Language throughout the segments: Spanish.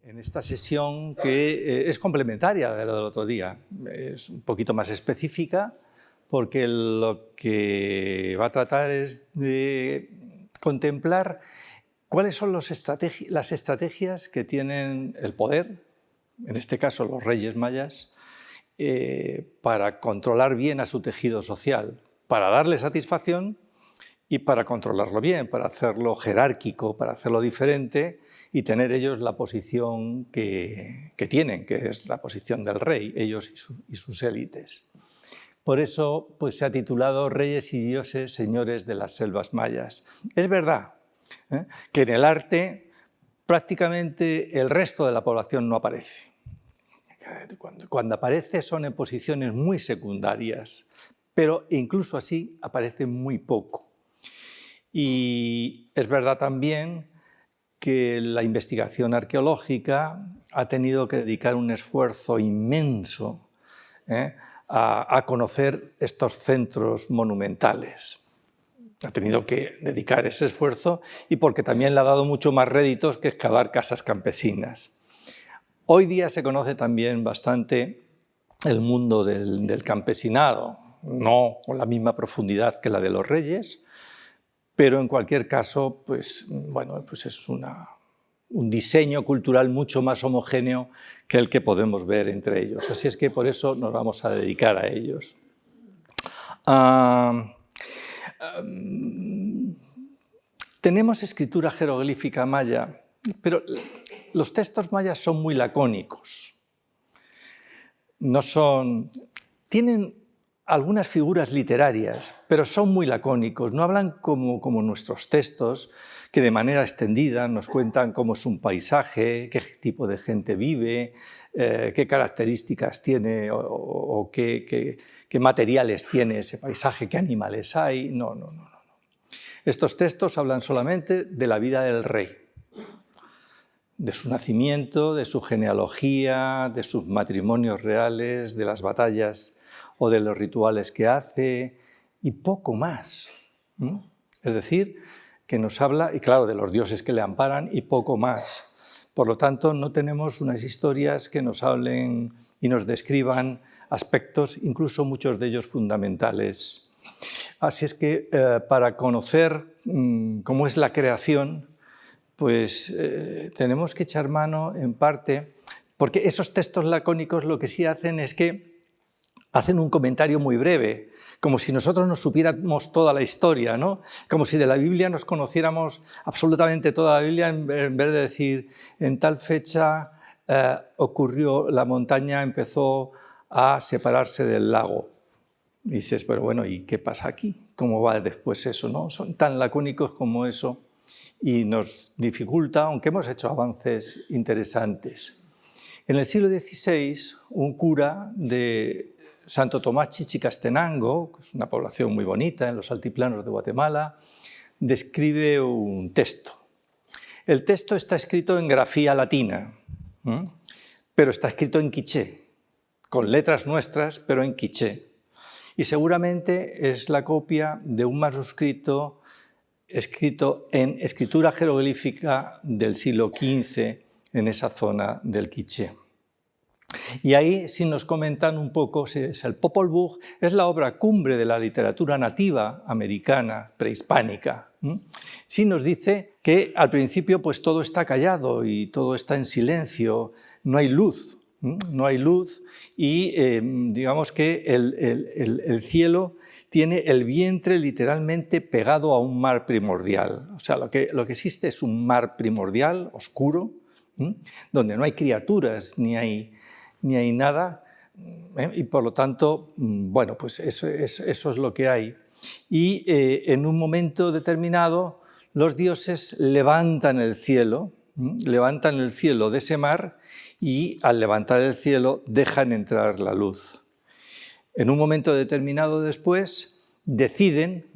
En esta sesión que es complementaria de lo del otro día, es un poquito más específica porque lo que va a tratar es de contemplar cuáles son las estrategias que tienen el poder, en este caso los reyes mayas, para controlar bien a su tejido social, para darle satisfacción y para controlarlo bien, para hacerlo jerárquico, para hacerlo diferente y tener ellos la posición que tienen, que es la posición del rey, ellos y sus élites. Por eso pues, se ha titulado Reyes y dioses, señores de las selvas mayas. Es verdad que en el arte prácticamente el resto de la población no aparece. Cuando aparece son en posiciones muy secundarias, pero incluso así aparece muy poco. Y es verdad también que la investigación arqueológica ha tenido que dedicar un esfuerzo inmenso a conocer estos centros monumentales. Ha tenido que dedicar ese esfuerzo y porque también le ha dado mucho más réditos que excavar casas campesinas. Hoy día se conoce también bastante el mundo del campesinado, no con la misma profundidad que la de los reyes, pero en cualquier caso, pues, bueno, pues es un diseño cultural mucho más homogéneo que el que podemos ver entre ellos. Así es que por eso nos vamos a dedicar a ellos. Tenemos escritura jeroglífica maya, pero los textos mayas son muy lacónicos. Tienen algunas figuras literarias, pero son muy lacónicos, no hablan como nuestros textos, que de manera extendida nos cuentan cómo es un paisaje, qué tipo de gente vive, qué características tiene o qué materiales tiene ese paisaje, qué animales hay. No. Estos textos hablan solamente de la vida del rey, de su nacimiento, de su genealogía, de sus matrimonios reales, de las batallas o de los rituales que hace, y poco más. Es decir, que nos habla, y claro, de los dioses que le amparan, y poco más. Por lo tanto, no tenemos unas historias que nos hablen y nos describan aspectos, incluso muchos de ellos fundamentales. Así es que para conocer cómo es la creación, pues tenemos que echar mano en parte, porque esos textos lacónicos lo que sí hacen es que hacen un comentario muy breve, como si nosotros nos supiéramos toda la historia, ¿no? Como si de la Biblia nos conociéramos absolutamente toda la Biblia, en vez de decir, en tal fecha ocurrió, la montaña empezó a separarse del lago. Y dices, pero bueno, ¿y qué pasa aquí? ¿Cómo va después eso, no? Son tan lacónicos como eso y nos dificulta, aunque hemos hecho avances interesantes. En el siglo XVI, un cura de Santo Tomás Chichicastenango, que es una población muy bonita en los altiplanos de Guatemala, describe un texto. El texto está escrito en grafía latina, pero está escrito en quiché, con letras nuestras, pero en quiché. Y seguramente es la copia de un manuscrito escrito en escritura jeroglífica del siglo XV en esa zona del quiché. Y ahí sí nos comentan un poco, es el Popol Vuh, es la obra cumbre de la literatura nativa americana prehispánica. Sí nos dice que al principio pues todo está callado y todo está en silencio, no hay luz. No hay luz y digamos que el cielo tiene el vientre literalmente pegado a un mar primordial. O sea, lo que existe es un mar primordial, oscuro, donde no hay criaturas ni hay nada, y por lo tanto, bueno, pues eso es lo que hay. Y en un momento determinado los dioses levantan el cielo de ese mar y al levantar el cielo dejan entrar la luz. En un momento determinado después deciden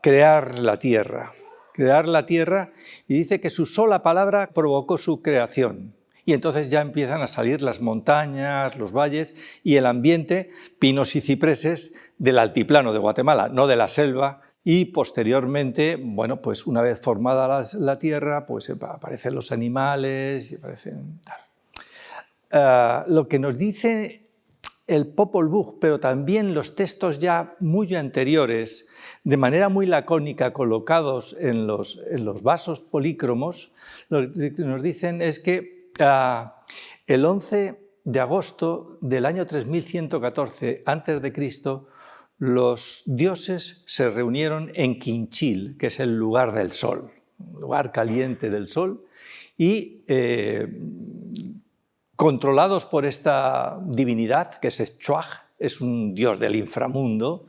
crear la tierra y dice que su sola palabra provocó su creación. Y entonces ya empiezan a salir las montañas, los valles y el ambiente, pinos y cipreses del altiplano de Guatemala, no de la selva y posteriormente, bueno, pues una vez formada la Tierra, pues aparecen los animales y aparecen lo que nos dice el Popol Vuh, pero también los textos ya muy anteriores, de manera muy lacónica, colocados en los vasos polícromos, lo que nos dicen es que el 11 de agosto del año 3114 a.C., los dioses se reunieron en Quinchil, que es el lugar del sol, un lugar caliente del sol, y controlados por esta divinidad, que es Eschuaj, es un dios del inframundo,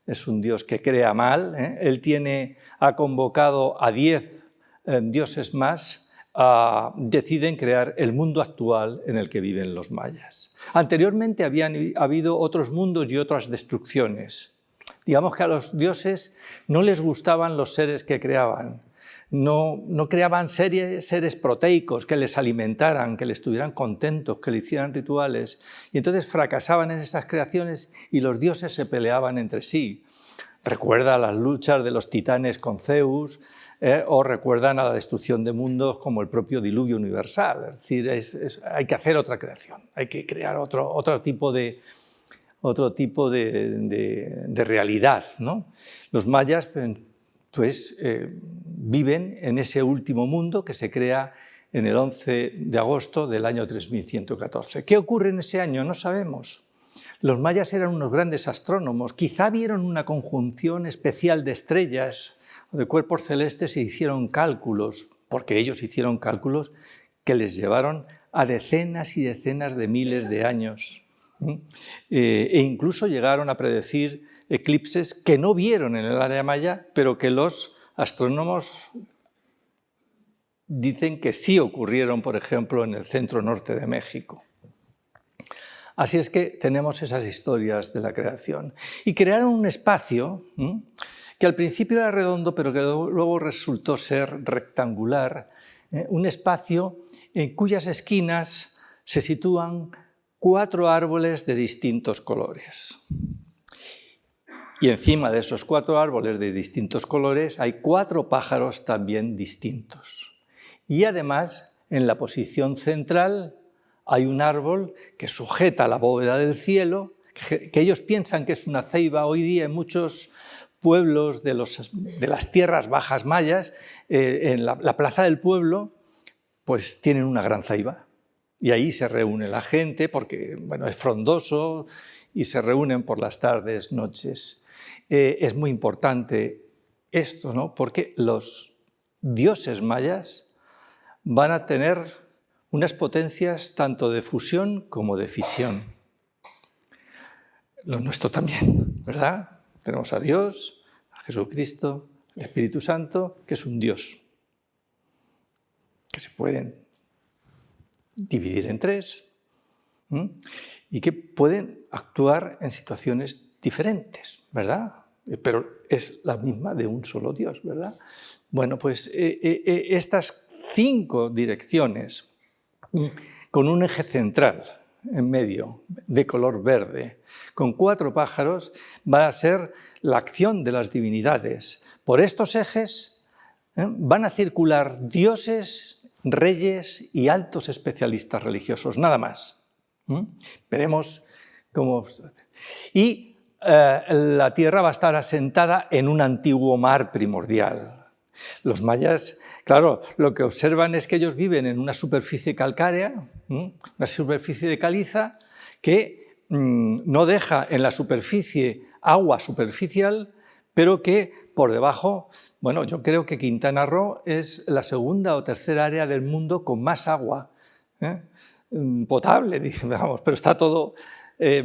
es un dios que crea mal. Él ha convocado a 10 dioses más, deciden crear el mundo actual en el que viven los mayas. Anteriormente habían habido otros mundos y otras destrucciones. Digamos que a los dioses no les gustaban los seres que creaban. No creaban seres proteicos que les alimentaran, que les estuvieran contentos, que le hicieran rituales. Y entonces fracasaban en esas creaciones y los dioses se peleaban entre sí. Recuerda las luchas de los titanes con Zeus, o recuerdan a la destrucción de mundos como el propio diluvio universal. Es decir, hay que hacer otra creación, hay que crear otro tipo de realidad, ¿no? Los mayas viven en ese último mundo que se crea en el 11 de agosto del año 3114. ¿Qué ocurre en ese año? No sabemos. Los mayas eran unos grandes astrónomos, quizá vieron una conjunción especial de estrellas o de cuerpos celestes e hicieron cálculos, porque ellos hicieron cálculos que les llevaron a decenas y decenas de miles de años. E incluso llegaron a predecir eclipses que no vieron en el área maya, pero que los astrónomos dicen que sí ocurrieron, por ejemplo, en el centro norte de México. Así es que tenemos esas historias de la creación. Y crearon un espacio que al principio era redondo, pero que luego resultó ser rectangular, un espacio en cuyas esquinas se sitúan 4 árboles de distintos colores. Y encima de esos 4 árboles de distintos colores hay 4 pájaros también distintos. Y además, en la posición central hay un árbol que sujeta la bóveda del cielo, que ellos piensan que es una ceiba. Hoy día en muchos pueblos de las tierras bajas mayas, en la plaza del pueblo, pues tienen una gran ceiba. Y ahí se reúne la gente porque bueno, es frondoso y se reúnen por las tardes, noches. Es muy importante esto, ¿no? Porque los dioses mayas van a tener unas potencias tanto de fusión como de fisión. Lo nuestro también, ¿verdad? Tenemos a Dios, a Jesucristo, al Espíritu Santo, que es un Dios, que se pueden dividir en 3 y que pueden actuar en situaciones diferentes, ¿verdad? Pero es la misma de un solo Dios, ¿verdad? Bueno, pues estas 5 direcciones con un eje central en medio de color verde, con 4 pájaros, va a ser la acción de las divinidades. Por estos ejes van a circular dioses, reyes y altos especialistas religiosos, nada más. Veremos cómo. Y la Tierra va a estar asentada en un antiguo mar primordial. Los mayas, claro, lo que observan es que ellos viven en una superficie calcárea, una superficie de caliza que no deja en la superficie agua superficial, pero que por debajo, bueno, yo creo que Quintana Roo es la segunda o tercera área del mundo con más agua potable, digamos, pero está todo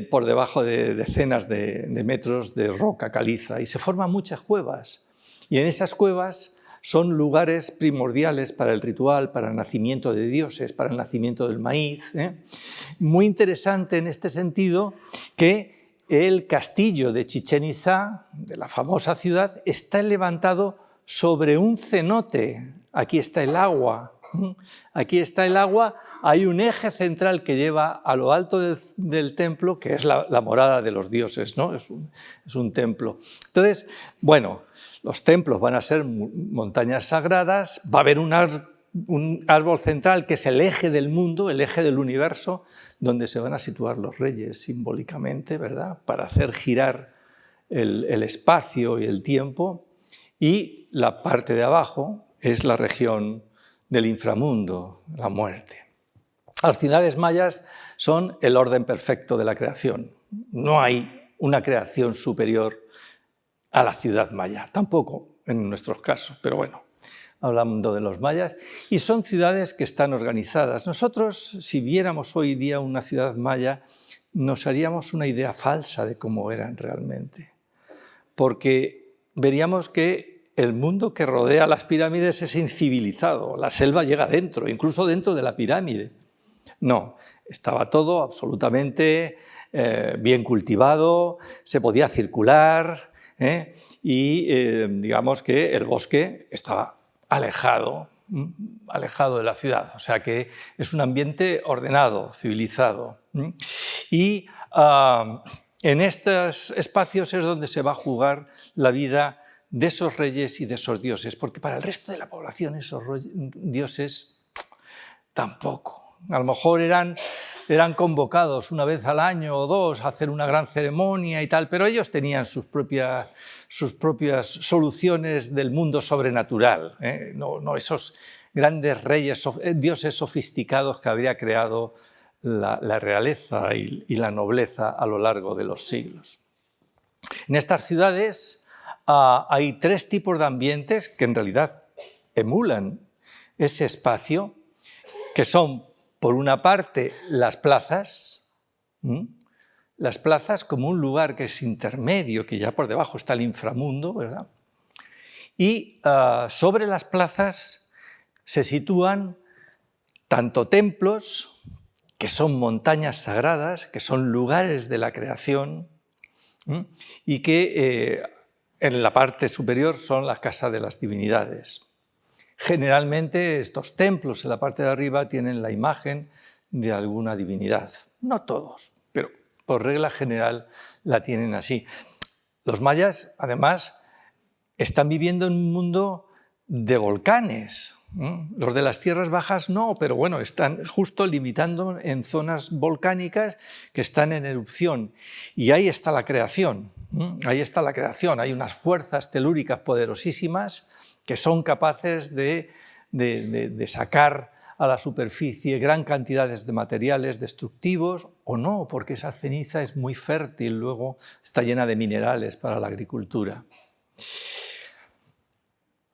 por debajo de decenas de metros de roca caliza y se forman muchas cuevas. Y en esas cuevas son lugares primordiales para el ritual, para el nacimiento de dioses, para el nacimiento del maíz. Muy interesante en este sentido que el castillo de Chichén Itzá, de la famosa ciudad, está levantado sobre un cenote. Aquí está el agua. Aquí está el agua hay un eje central que lleva a lo alto del templo, que es la morada de los dioses, ¿no? Es un templo. Entonces, bueno, los templos van a ser montañas sagradas, va a haber un árbol central que es el eje del mundo, el eje del universo, donde se van a situar los reyes simbólicamente, ¿verdad?, para hacer girar el espacio y el tiempo, y la parte de abajo es la región del inframundo, la muerte. Las ciudades mayas son el orden perfecto de la creación. No hay una creación superior a la ciudad maya, tampoco en nuestros casos, pero bueno, hablando de los mayas, y son ciudades que están organizadas. Nosotros, si viéramos hoy día una ciudad maya, nos haríamos una idea falsa de cómo eran realmente, porque veríamos que el mundo que rodea las pirámides es incivilizado, la selva llega dentro, incluso dentro de la pirámide. No, estaba todo absolutamente bien cultivado, se podía circular, y digamos que el bosque estaba alejado de la ciudad, o sea que es un ambiente ordenado, civilizado. Y en estos espacios es donde se va a jugar la vida de esos reyes y de esos dioses, porque para el resto de la población esos dioses tampoco. A lo mejor eran convocados una vez al año o dos a hacer una gran ceremonia y tal, pero ellos tenían sus propias soluciones del mundo sobrenatural, no esos grandes reyes, dioses sofisticados que habría creado la realeza y la nobleza a lo largo de los siglos. En estas ciudades hay tres tipos de ambientes que en realidad emulan ese espacio, que son, por una parte, las plazas como un lugar que es intermedio, que ya por debajo está el inframundo, ¿verdad? Y sobre las plazas se sitúan tanto templos, que son montañas sagradas, que son lugares de la creación, y que en la parte superior son las casas de las divinidades. Generalmente estos templos en la parte de arriba tienen la imagen de alguna divinidad. No todos, pero por regla general la tienen así. Los mayas, además, están viviendo en un mundo de volcanes. Los de las tierras bajas no, pero bueno, están justo limitando en zonas volcánicas que están en erupción. Y ahí está la creación, ahí está la creación. Hay unas fuerzas telúricas poderosísimas que son capaces de sacar a la superficie gran cantidades de materiales destructivos o no, porque esa ceniza es muy fértil, luego está llena de minerales para la agricultura.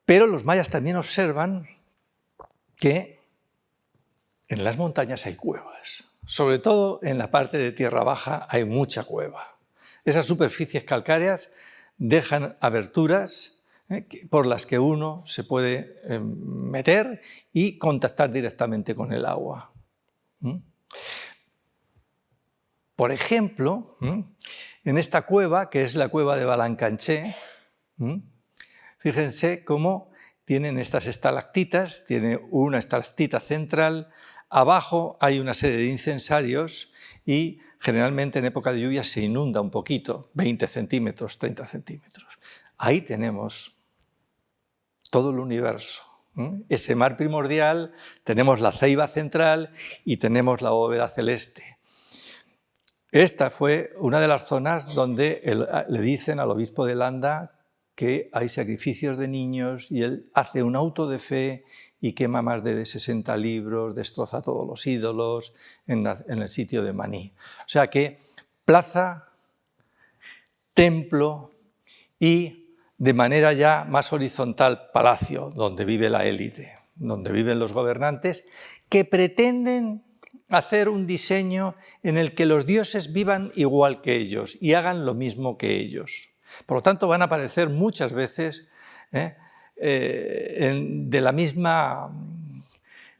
Pero los mayas también observan que en las montañas hay cuevas, sobre todo en la parte de tierra baja hay mucha cueva. Esas superficies calcáreas dejan aberturas por las que uno se puede meter y contactar directamente con el agua. Por ejemplo, en esta cueva, que es la cueva de Balancanché, fíjense cómo tienen estas estalactitas, tiene una estalactita central, abajo hay una serie de incensarios y generalmente en época de lluvia se inunda un poquito, 20 centímetros, 30 centímetros. Ahí tenemos todo el universo. Ese mar primordial, tenemos la ceiba central y tenemos la bóveda celeste. Esta fue una de las zonas donde le dicen al obispo de Landa que hay sacrificios de niños y él hace un auto de fe y quema más de 60 libros, destroza todos los ídolos en el sitio de Maní. O sea que plaza, templo y de manera ya más horizontal palacio, donde vive la élite, donde viven los gobernantes, que pretenden hacer un diseño en el que los dioses vivan igual que ellos y hagan lo mismo que ellos. Por lo tanto, van a aparecer muchas veces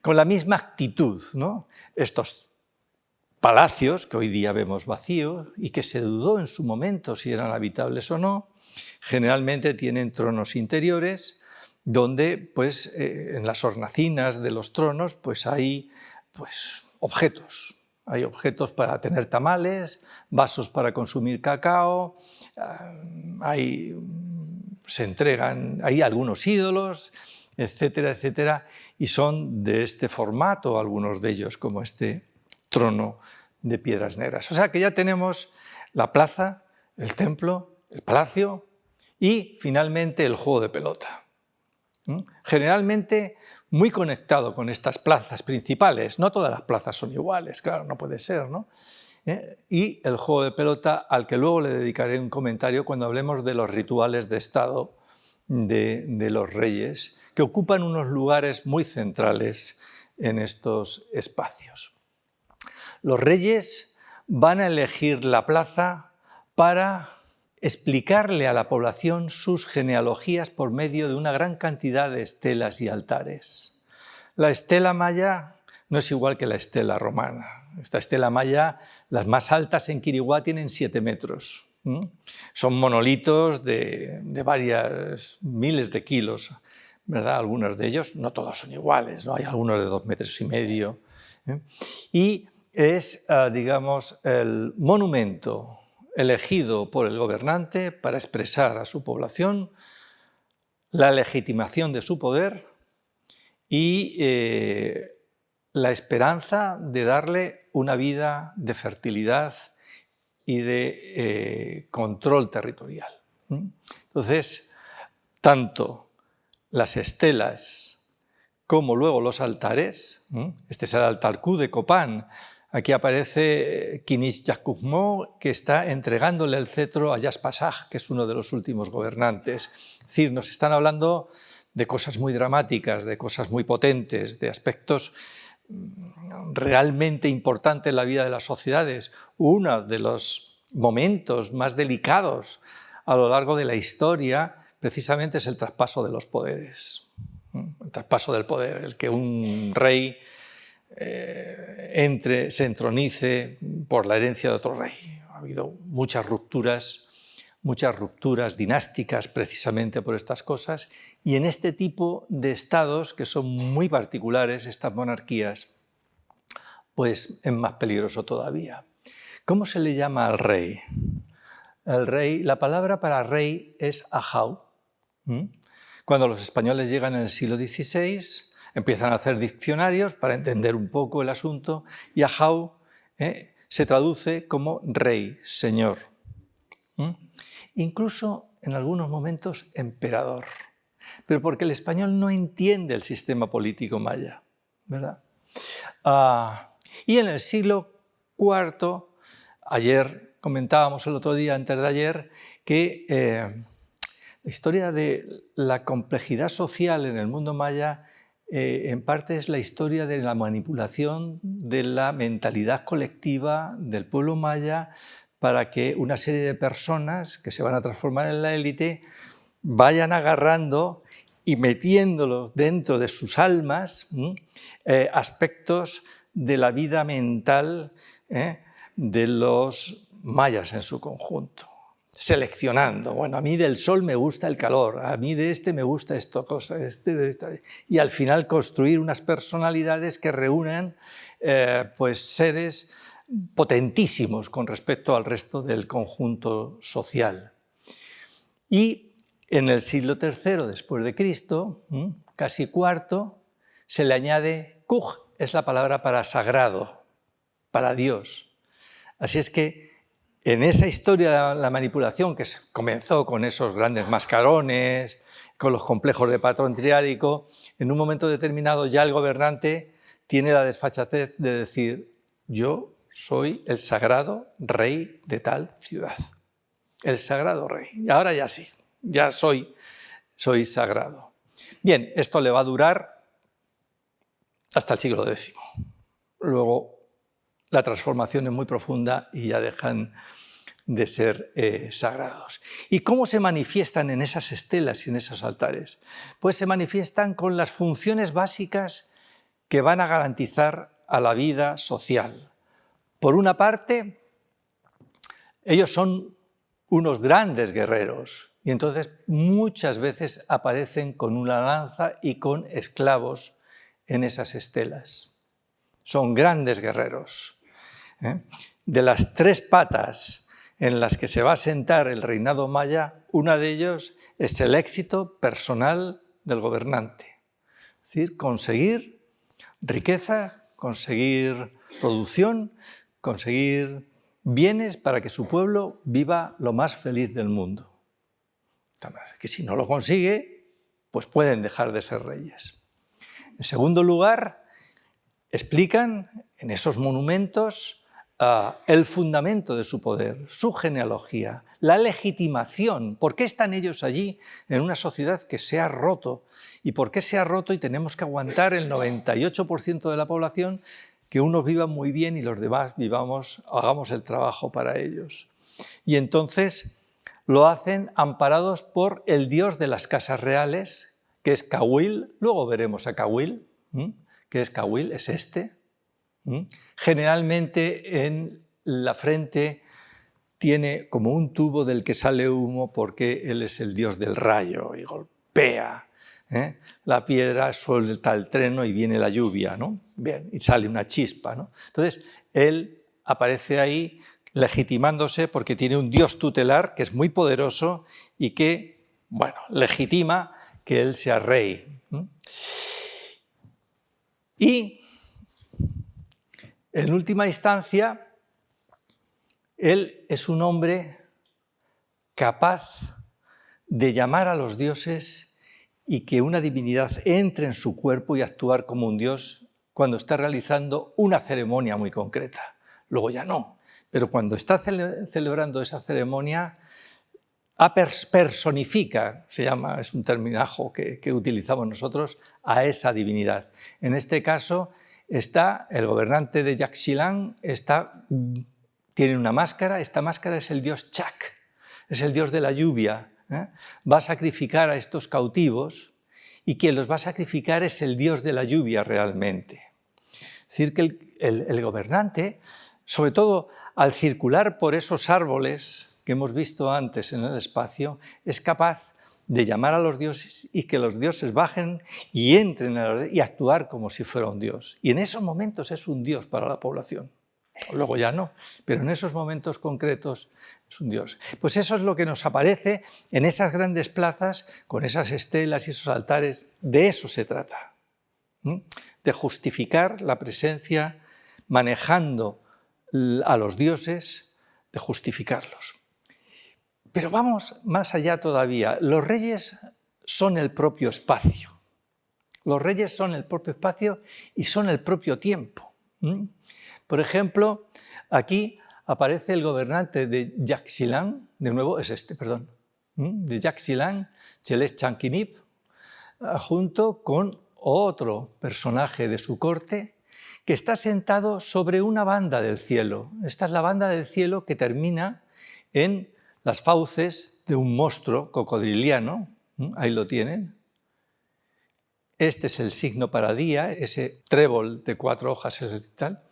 con la misma actitud, ¿no? Estos palacios que hoy día vemos vacíos y que se dudó en su momento si eran habitables o no, generalmente tienen tronos interiores donde pues, en las hornacinas de los tronos pues, hay pues, objetos. Hay objetos para tener tamales, vasos para consumir cacao, se entregan, hay algunos ídolos, etcétera, etcétera, y son de este formato algunos de ellos, como este trono de piedras negras. O sea que ya tenemos la plaza, el templo, el palacio y finalmente el juego de pelota. Generalmente muy conectado con estas plazas principales. No todas las plazas son iguales, claro, no puede ser, ¿no? Y el juego de pelota, al que luego le dedicaré un comentario cuando hablemos de los rituales de Estado de los reyes, que ocupan unos lugares muy centrales en estos espacios. Los reyes van a elegir la plaza para explicarle a la población sus genealogías por medio de una gran cantidad de estelas y altares. La estela maya no es igual que la estela romana. Esta estela maya, las más altas en Quiriguá tienen 7 metros. Son monolitos de varias miles de kilos, ¿verdad? Algunos de ellos, no todos son iguales, ¿no? Hay algunos de 2,5 metros. Y es, digamos, el monumento elegido por el gobernante para expresar a su población la legitimación de su poder y la esperanza de darle una vida de fertilidad y de control territorial. Entonces, tanto las estelas como luego los altares, este es el altar Q de Copán. Aquí aparece Kinish Yakugmo, que está entregándole el cetro a Jaspasaj, que es uno de los últimos gobernantes. Es decir, nos están hablando de cosas muy dramáticas, de cosas muy potentes, de aspectos realmente importantes en la vida de las sociedades. Uno de los momentos más delicados a lo largo de la historia precisamente es el traspaso de los poderes. El traspaso del poder, el que un rey se entronice por la herencia de otro rey. Ha habido muchas rupturas dinásticas precisamente por estas cosas, y en este tipo de estados, que son muy particulares, estas monarquías, pues es más peligroso todavía. ¿Cómo se le llama al rey? El rey, la palabra para rey es ajau. Cuando los españoles llegan en el siglo XVI, empiezan a hacer diccionarios para entender un poco el asunto, y ajau se traduce como rey, señor. Incluso en algunos momentos emperador, pero porque el español no entiende el sistema político maya, ¿verdad? Y en el siglo IV, ayer comentábamos el otro día, antes de ayer, que la historia de la complejidad social en el mundo maya en parte es la historia de la manipulación de la mentalidad colectiva del pueblo maya para que una serie de personas que se van a transformar en la élite vayan agarrando y metiéndolos dentro de sus almas aspectos de la vida mental de los mayas en su conjunto, seleccionando. Bueno, a mí del sol me gusta el calor, a mí de este me gusta esto, y al final construir unas personalidades que reúnan pues seres potentísimos con respecto al resto del conjunto social. Y en el siglo III después de Cristo, casi IV, se le añade Kuj, es la palabra para sagrado, para Dios. Así es que en esa historia de la manipulación que comenzó con esos grandes mascarones, con los complejos de patrón triádico, en un momento determinado ya el gobernante tiene la desfachatez de decir: yo soy el sagrado rey de tal ciudad. El sagrado rey. Y ahora ya sí, ya soy sagrado. Bien, esto le va a durar hasta el siglo X. Luego la transformación es muy profunda y ya dejan de ser sagrados. ¿Y cómo se manifiestan en esas estelas y en esos altares? Pues se manifiestan con las funciones básicas que van a garantizar a la vida social. Por una parte, ellos son unos grandes guerreros y entonces muchas veces aparecen con una lanza y con esclavos en esas estelas. son grandes guerreros. De las 3 patas en las que se va a sentar el reinado maya, una de ellos es el éxito personal del gobernante. Es decir, conseguir riqueza, conseguir producción, conseguir bienes para que su pueblo viva lo más feliz del mundo. Que si no lo consigue, pues pueden dejar de ser reyes. En segundo lugar, explican en esos monumentos el fundamento de su poder, su genealogía, la legitimación. ¿Por qué están ellos allí en una sociedad que se ha roto? ¿Y por qué se ha roto y tenemos que aguantar el 98% de la población que unos vivan muy bien y los demás hagamos el trabajo para ellos? Y entonces lo hacen amparados por el dios de las casas reales, que es Cahuil. Luego veremos a Cahuil. ¿Qué es Cahuil? Es este. Generalmente en la frente tiene como un tubo del que sale humo porque él es el dios del rayo y golpea la piedra, suelta el trueno y viene la lluvia, ¿no? Bien, y sale una chispa, ¿no? Entonces él aparece ahí legitimándose porque tiene un dios tutelar que es muy poderoso y que, bueno, legitima que él sea rey. Y en última instancia, él es un hombre capaz de llamar a los dioses y que una divinidad entre en su cuerpo y actuar como un dios cuando está realizando una ceremonia muy concreta. Luego ya no, pero cuando está celebrando esa ceremonia, personifica, se llama, es un terminajo que utilizamos nosotros, a esa divinidad. En este caso, el gobernante de Yaxchilán tiene una máscara, esta máscara es el dios Chac, es el dios de la lluvia. Va a sacrificar a estos cautivos y quien los va a sacrificar es el dios de la lluvia realmente. Es decir, que el gobernante, sobre todo al circular por esos árboles que hemos visto antes en el espacio, es capaz de llamar a los dioses y que los dioses bajen y entren y actuar como si fuera un dios. Y en esos momentos es un dios para la población. Luego ya no, pero en esos momentos concretos es un dios. Pues eso es lo que nos aparece en esas grandes plazas, con esas estelas y esos altares. De eso se trata, de justificar la presencia, manejando a los dioses, de justificarlos. Pero vamos más allá todavía. Los reyes son el propio espacio. Los reyes son el propio espacio y son el propio tiempo. Por ejemplo, aquí aparece el gobernante de Yaxchilán, de nuevo es este, perdón, de Yaxchilán, Chelech Chanquinip, junto con otro personaje de su corte que está sentado sobre una banda del cielo. Esta es la banda del cielo que termina en las fauces de un monstruo cocodriliano, ahí lo tienen. Este es el signo para día, ese trébol de 4 hojas es tal.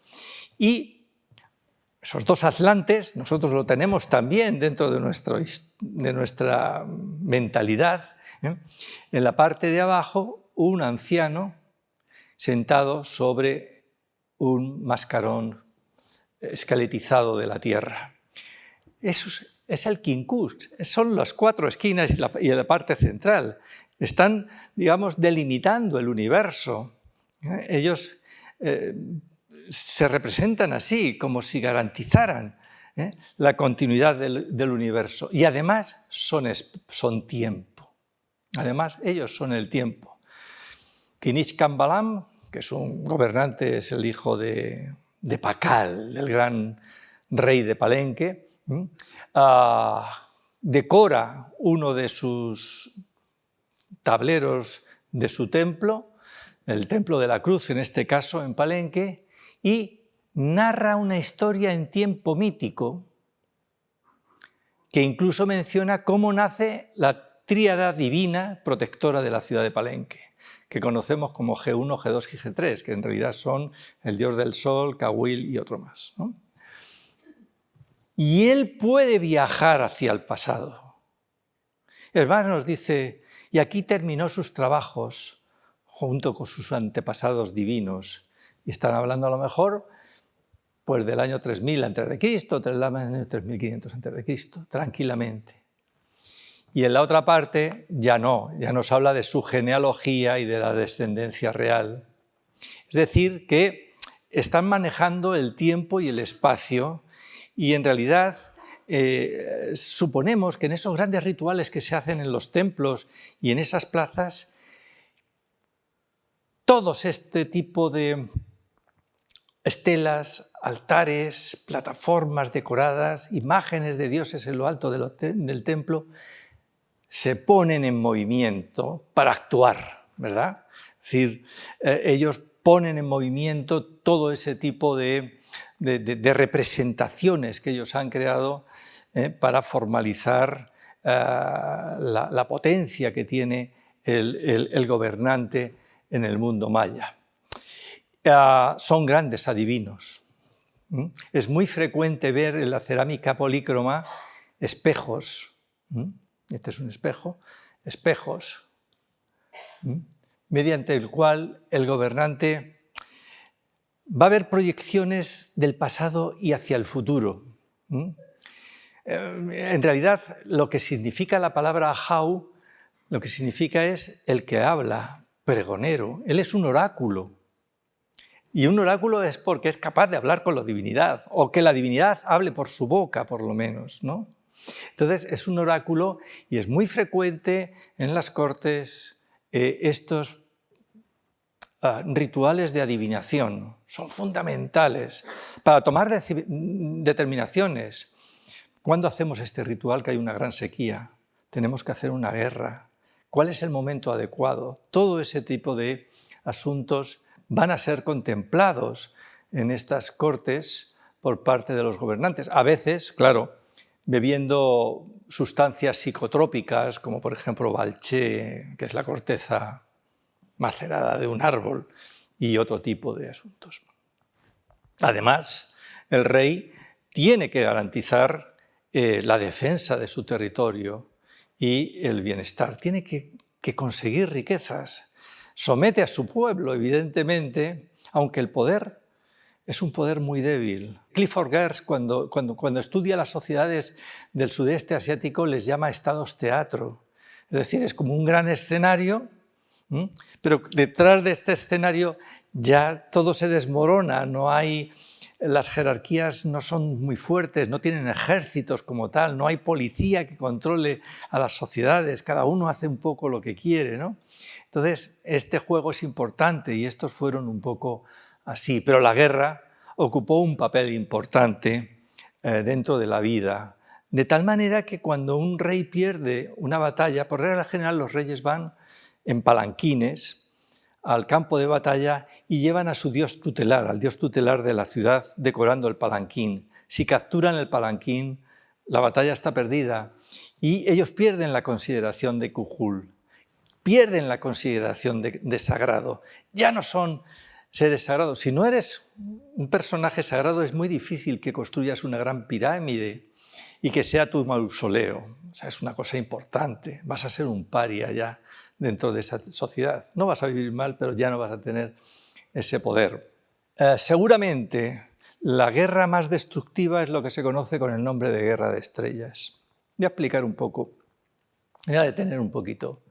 Y esos 2 atlantes, nosotros lo tenemos también dentro de nuestra mentalidad. En la parte de abajo, un anciano sentado sobre un mascarón esqueletizado de la tierra. Eso es el quincunx, son las 4 esquinas y la parte central. Están, digamos, delimitando el universo. Ellos se representan así, como si garantizaran la continuidad del universo. Y además son tiempo. Además, ellos son el tiempo. Kinich Kambalam, que es un gobernante, es el hijo de Pakal, del gran rey de Palenque, decora uno de sus tableros de su templo, el Templo de la Cruz, en este caso en Palenque, y narra una historia en tiempo mítico que incluso menciona cómo nace la tríada divina protectora de la ciudad de Palenque, que conocemos como G1, G2 y G3, que en realidad son el dios del sol, Cahuil y otro más, ¿no? Y él puede viajar hacia el pasado. El mar nos dice, y aquí terminó sus trabajos junto con sus antepasados divinos, Y están hablando a lo mejor pues, del año 3000 a.C., del año 3500 a.C., tranquilamente. Y en la otra parte ya no, ya nos habla de su genealogía y de la descendencia real. Es decir, que están manejando el tiempo y el espacio y en realidad suponemos que en esos grandes rituales que se hacen en los templos y en esas plazas, todos este tipo de estelas, altares, plataformas decoradas, imágenes de dioses en lo alto del templo, se ponen en movimiento para actuar, ¿verdad? Es decir, ellos ponen en movimiento todo ese tipo de representaciones que ellos han creado para formalizar la potencia que tiene el gobernante en el mundo maya. Son grandes adivinos. Es muy frecuente ver en la cerámica polícroma espejos. Este es un espejo, espejos, mediante el cual el gobernante va a ver proyecciones del pasado y hacia el futuro. En realidad, lo que significa la palabra Ahau, lo que significa es el que habla, pregonero. Él es un oráculo. Y un oráculo es porque es capaz de hablar con la divinidad, o que la divinidad hable por su boca, por lo menos, ¿no? Entonces, es un oráculo y es muy frecuente en las cortes estos rituales de adivinación. Son fundamentales para tomar determinaciones. ¿Cuándo hacemos este ritual que hay una gran sequía? Tenemos que hacer una guerra. ¿Cuál es el momento adecuado? Todo ese tipo de asuntos van a ser contemplados en estas cortes por parte de los gobernantes. A veces, claro, bebiendo sustancias psicotrópicas, como por ejemplo balché, que es la corteza macerada de un árbol, y otro tipo de asuntos. Además, el rey tiene que garantizar la defensa de su territorio y el bienestar. Tiene que conseguir riquezas. Somete a su pueblo, evidentemente, aunque el poder es un poder muy débil. Clifford Geertz, cuando estudia las sociedades del sudeste asiático, les llama estados-teatro. Es decir, es como un gran escenario, pero detrás de este escenario ya todo se desmorona, las jerarquías no son muy fuertes, no tienen ejércitos como tal, no hay policía que controle a las sociedades, cada uno hace un poco lo que quiere, ¿no? Entonces, este juego es importante y estos fueron un poco así, pero la guerra ocupó un papel importante dentro de la vida, de tal manera que cuando un rey pierde una batalla, por regla general los reyes van en palanquines al campo de batalla y llevan a su dios tutelar, al dios tutelar de la ciudad, decorando el palanquín. Si capturan el palanquín, la batalla está perdida y ellos pierden la consideración de Kujul, pierden la consideración de sagrado. Ya no son seres sagrados. Si no eres un personaje sagrado, es muy difícil que construyas una gran pirámide y que sea tu mausoleo. O sea, es una cosa importante. Vas a ser un paria ya dentro de esa sociedad. No vas a vivir mal, pero ya no vas a tener ese poder. Seguramente la guerra más destructiva es lo que se conoce con el nombre de guerra de estrellas. Voy a explicar un poco, voy a detener un poquito.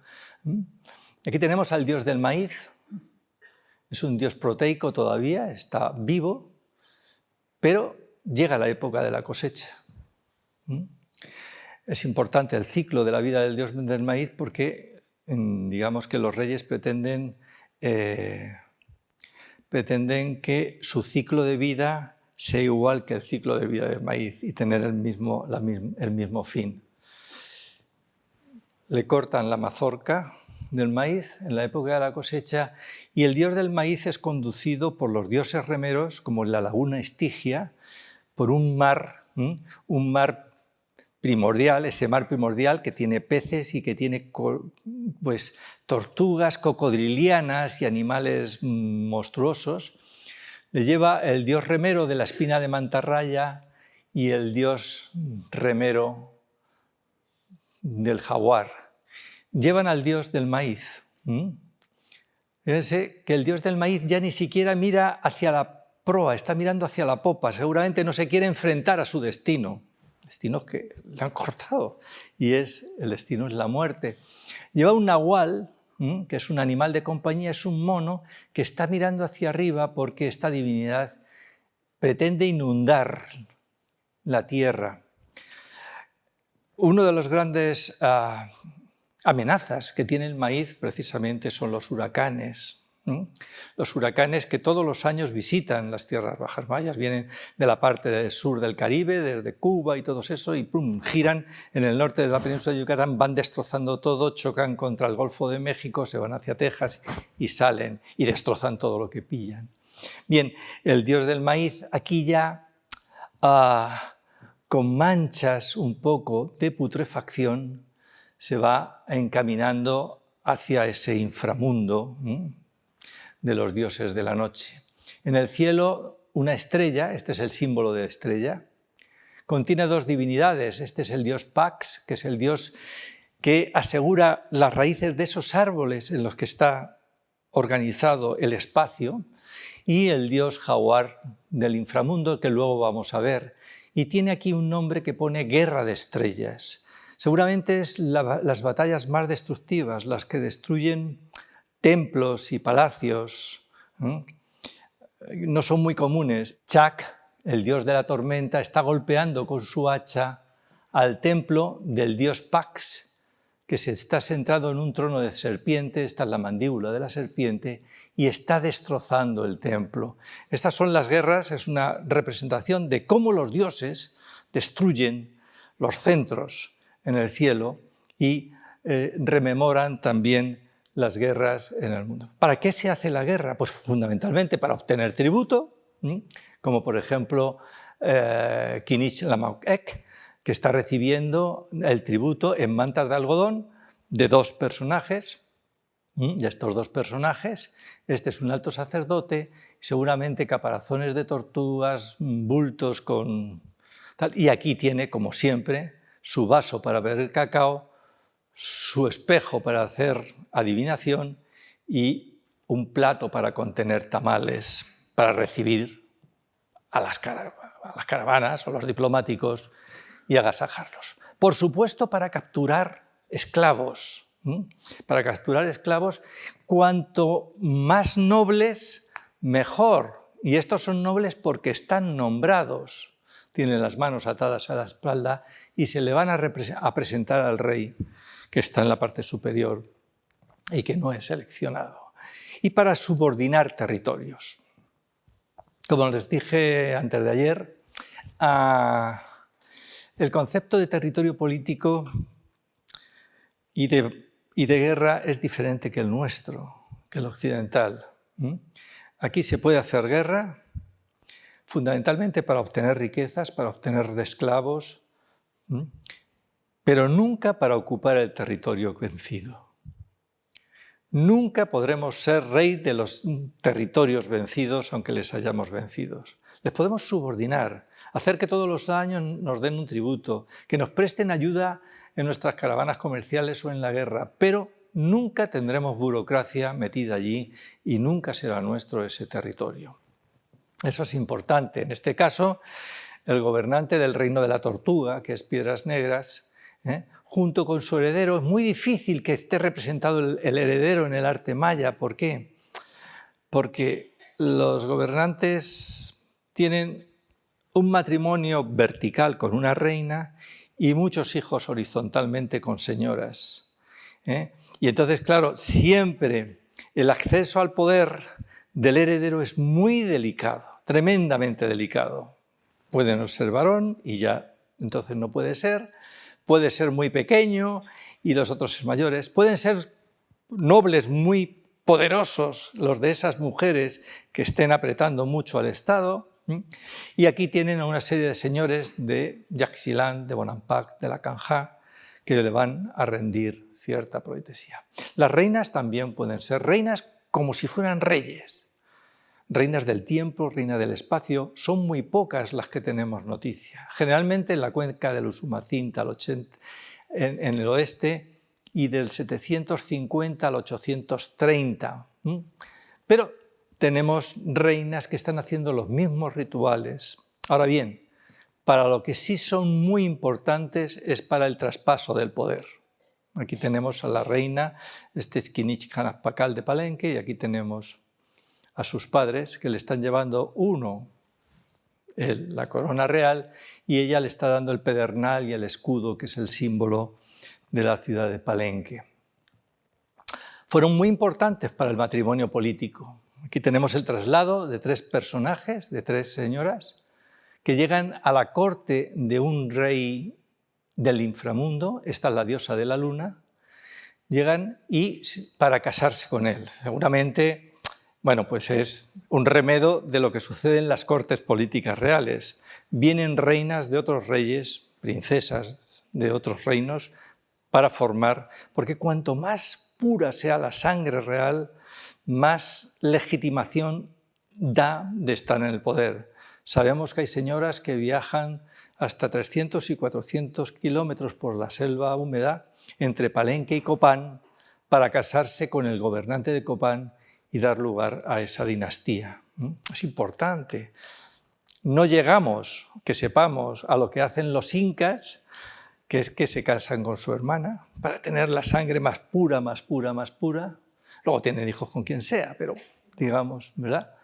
Aquí tenemos al dios del maíz. Es un dios proteico todavía, está vivo, pero llega la época de la cosecha. Es importante el ciclo de la vida del dios del maíz porque digamos que los reyes pretenden que su ciclo de vida sea igual que el ciclo de vida del maíz y tener el mismo fin. Le cortan la mazorca del maíz en la época de la cosecha y el dios del maíz es conducido por los dioses remeros, como en la laguna Estigia, por un mar primordial, ese mar primordial que tiene peces y que tiene pues, tortugas cocodrilianas y animales monstruosos. Le lleva el dios remero de la espina de mantarraya y el dios remero del jaguar. Llevan al dios del maíz. Fíjense que el dios del maíz ya ni siquiera mira hacia la proa, está mirando hacia la popa, seguramente no se quiere enfrentar a su destino, destinos que le han cortado, y el destino es la muerte. Lleva un nahual, que es un animal de compañía, es un mono que está mirando hacia arriba porque esta divinidad pretende inundar la tierra. Una de las grandes amenazas que tiene el maíz precisamente son los huracanes. Los huracanes que todos los años visitan las tierras bajas mayas, vienen de la parte del sur del Caribe, desde Cuba y todo eso, y ¡pum!, giran en el norte de la península de Yucatán, van destrozando todo, chocan contra el Golfo de México, se van hacia Texas y salen y destrozan todo lo que pillan. Bien, el dios del maíz aquí ya con manchas un poco de putrefacción se va encaminando hacia ese inframundo de los dioses de la noche. En el cielo, una estrella, este es el símbolo de la estrella, contiene dos divinidades. Este es el dios Pax, que es el dios que asegura las raíces de esos árboles en los que está organizado el espacio, y el dios Jaguar del inframundo, que luego vamos a ver. Y tiene aquí un nombre que pone Guerra de Estrellas. Seguramente es las batallas más destructivas, las que destruyen templos y palacios. No son muy comunes. Chak, el dios de la tormenta, está golpeando con su hacha al templo del dios Pax, que se está centrado en un trono de serpiente, esta es la mandíbula de la serpiente, y está destrozando el templo. Estas son las guerras, es una representación de cómo los dioses destruyen los centros en el cielo y rememoran también las guerras en el mundo. ¿Para qué se hace la guerra? Pues fundamentalmente para obtener tributo, como por ejemplo Kinich Lamauk-ek, que está recibiendo el tributo en mantas de algodón de dos personajes. Y estos dos personajes, este es un alto sacerdote, seguramente caparazones de tortugas, bultos con tal, y aquí tiene, como siempre, su vaso para beber el cacao, su espejo para hacer adivinación y un plato para contener tamales, para recibir a las caravanas o los diplomáticos y agasajarlos. Por supuesto, para capturar esclavos. Para capturar esclavos, cuanto más nobles, mejor. Y estos son nobles porque están nombrados. Tienen las manos atadas a la espalda y se le van a presentar al rey, que está en la parte superior y que no es seleccionado. Y para subordinar territorios. Como les dije antes de ayer, el concepto de territorio político y de guerra es diferente que el nuestro, que el occidental. Aquí se puede hacer guerra fundamentalmente para obtener riquezas, para obtener esclavos, pero nunca para ocupar el territorio vencido. Nunca podremos ser rey de los territorios vencidos, aunque les hayamos vencidos. Les podemos subordinar, hacer que todos los años nos den un tributo, que nos presten ayuda en nuestras caravanas comerciales o en la guerra, pero nunca tendremos burocracia metida allí y nunca será nuestro ese territorio. Eso es importante. En este caso, el gobernante del reino de la tortuga, que es Piedras Negras, junto con su heredero, es muy difícil que esté representado el heredero en el arte maya. ¿Por qué? Porque los gobernantes tienen un matrimonio vertical con una reina y muchos hijos horizontalmente con señoras. Y entonces, claro, siempre el acceso al poder del heredero es muy delicado, tremendamente delicado. Puede no ser varón y ya entonces no puede ser muy pequeño y los otros mayores, pueden ser nobles muy poderosos, los de esas mujeres que estén apretando mucho al Estado. Y aquí tienen a una serie de señores de Yaxchilán, de Bonampak, de la Canjá, que le van a rendir cierta pleitesía. Las reinas también pueden ser reinas como si fueran reyes. Reinas del tiempo, reinas del espacio, son muy pocas las que tenemos noticia. Generalmente en la cuenca del Usumacinta, en el oeste, y del 750 al 830. Pero tenemos reinas que están haciendo los mismos rituales. Ahora bien, para lo que sí son muy importantes es para el traspaso del poder. Aquí tenemos a la reina Xquinic Pakal de Palenque y aquí tenemos a sus padres que le están llevando la corona real y ella le está dando el pedernal y el escudo, que es el símbolo de la ciudad de Palenque. Fueron muy importantes para el matrimonio político. Aquí tenemos el traslado de 3 personajes, de 3 señoras, que llegan a la corte de un rey del inframundo, esta es la diosa de la luna, llegan para casarse con él. Seguramente, bueno, pues es un remedo de lo que sucede en las cortes políticas reales. Vienen reinas de otros reyes, princesas de otros reinos, para formar, porque cuanto más pura sea la sangre real, más legitimación da de estar en el poder. Sabemos que hay señoras que viajan hasta 300 y 400 kilómetros por la selva húmeda entre Palenque y Copán para casarse con el gobernante de Copán y dar lugar a esa dinastía. Es importante. No llegamos, que sepamos, a lo que hacen los incas, que es que se casan con su hermana para tener la sangre más pura, más pura, más pura. Luego tienen hijos con quien sea, pero digamos, ¿verdad?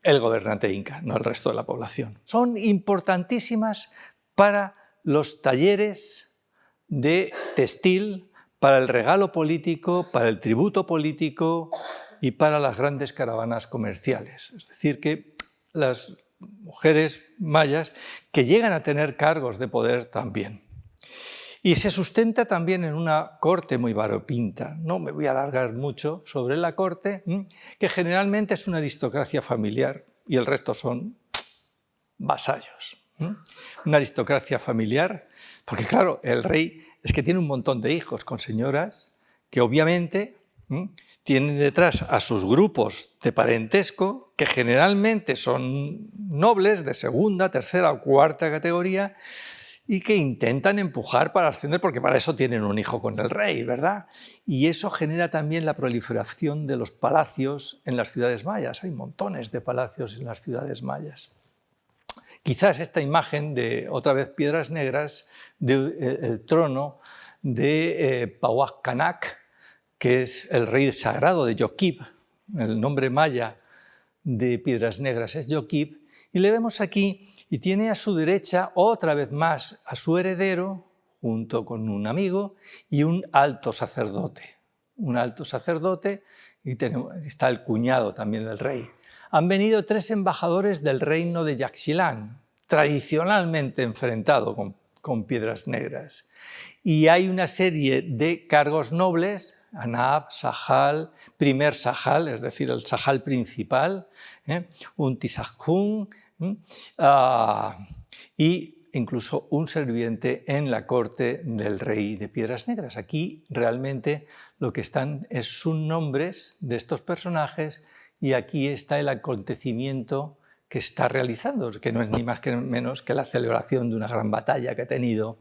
El gobernante inca, no el resto de la población. Son importantísimas para los talleres de textil, para el regalo político, para el tributo político y para las grandes caravanas comerciales. Es decir, que las mujeres mayas que llegan a tener cargos de poder también. Y se sustenta también en una corte muy variopinta. No me voy a alargar mucho sobre la corte, que generalmente es una aristocracia familiar y el resto son vasallos. Una aristocracia familiar, porque claro, el rey es que tiene un montón de hijos con señoras que obviamente tienen detrás a sus grupos de parentesco, que generalmente son nobles de segunda, tercera o cuarta categoría, y que intentan empujar para ascender, porque para eso tienen un hijo con el rey, ¿verdad? Y eso genera también la proliferación de los palacios en las ciudades mayas. Hay montones de palacios en las ciudades mayas. Quizás esta imagen de, otra vez, Piedras Negras, del trono de Pauac Canac, que es el rey sagrado de Yoquib, el nombre maya de Piedras Negras es Yoquib, y le vemos aquí. Y tiene a su derecha, otra vez más, a su heredero, junto con un amigo, y un alto sacerdote. Un alto sacerdote, y está el cuñado también del rey. Han venido 3 embajadores del reino de Yaxchilán, tradicionalmente enfrentado con Piedras Negras. Y hay una serie de cargos nobles, Anab, Sajal, primer Sajal, es decir, el Sajal principal, un Tisajkun, y incluso un sirviente en la corte del rey de Piedras Negras. Aquí realmente lo que están sus nombres de estos personajes y aquí está el acontecimiento que está realizando, que no es ni más que menos que la celebración de una gran batalla que ha tenido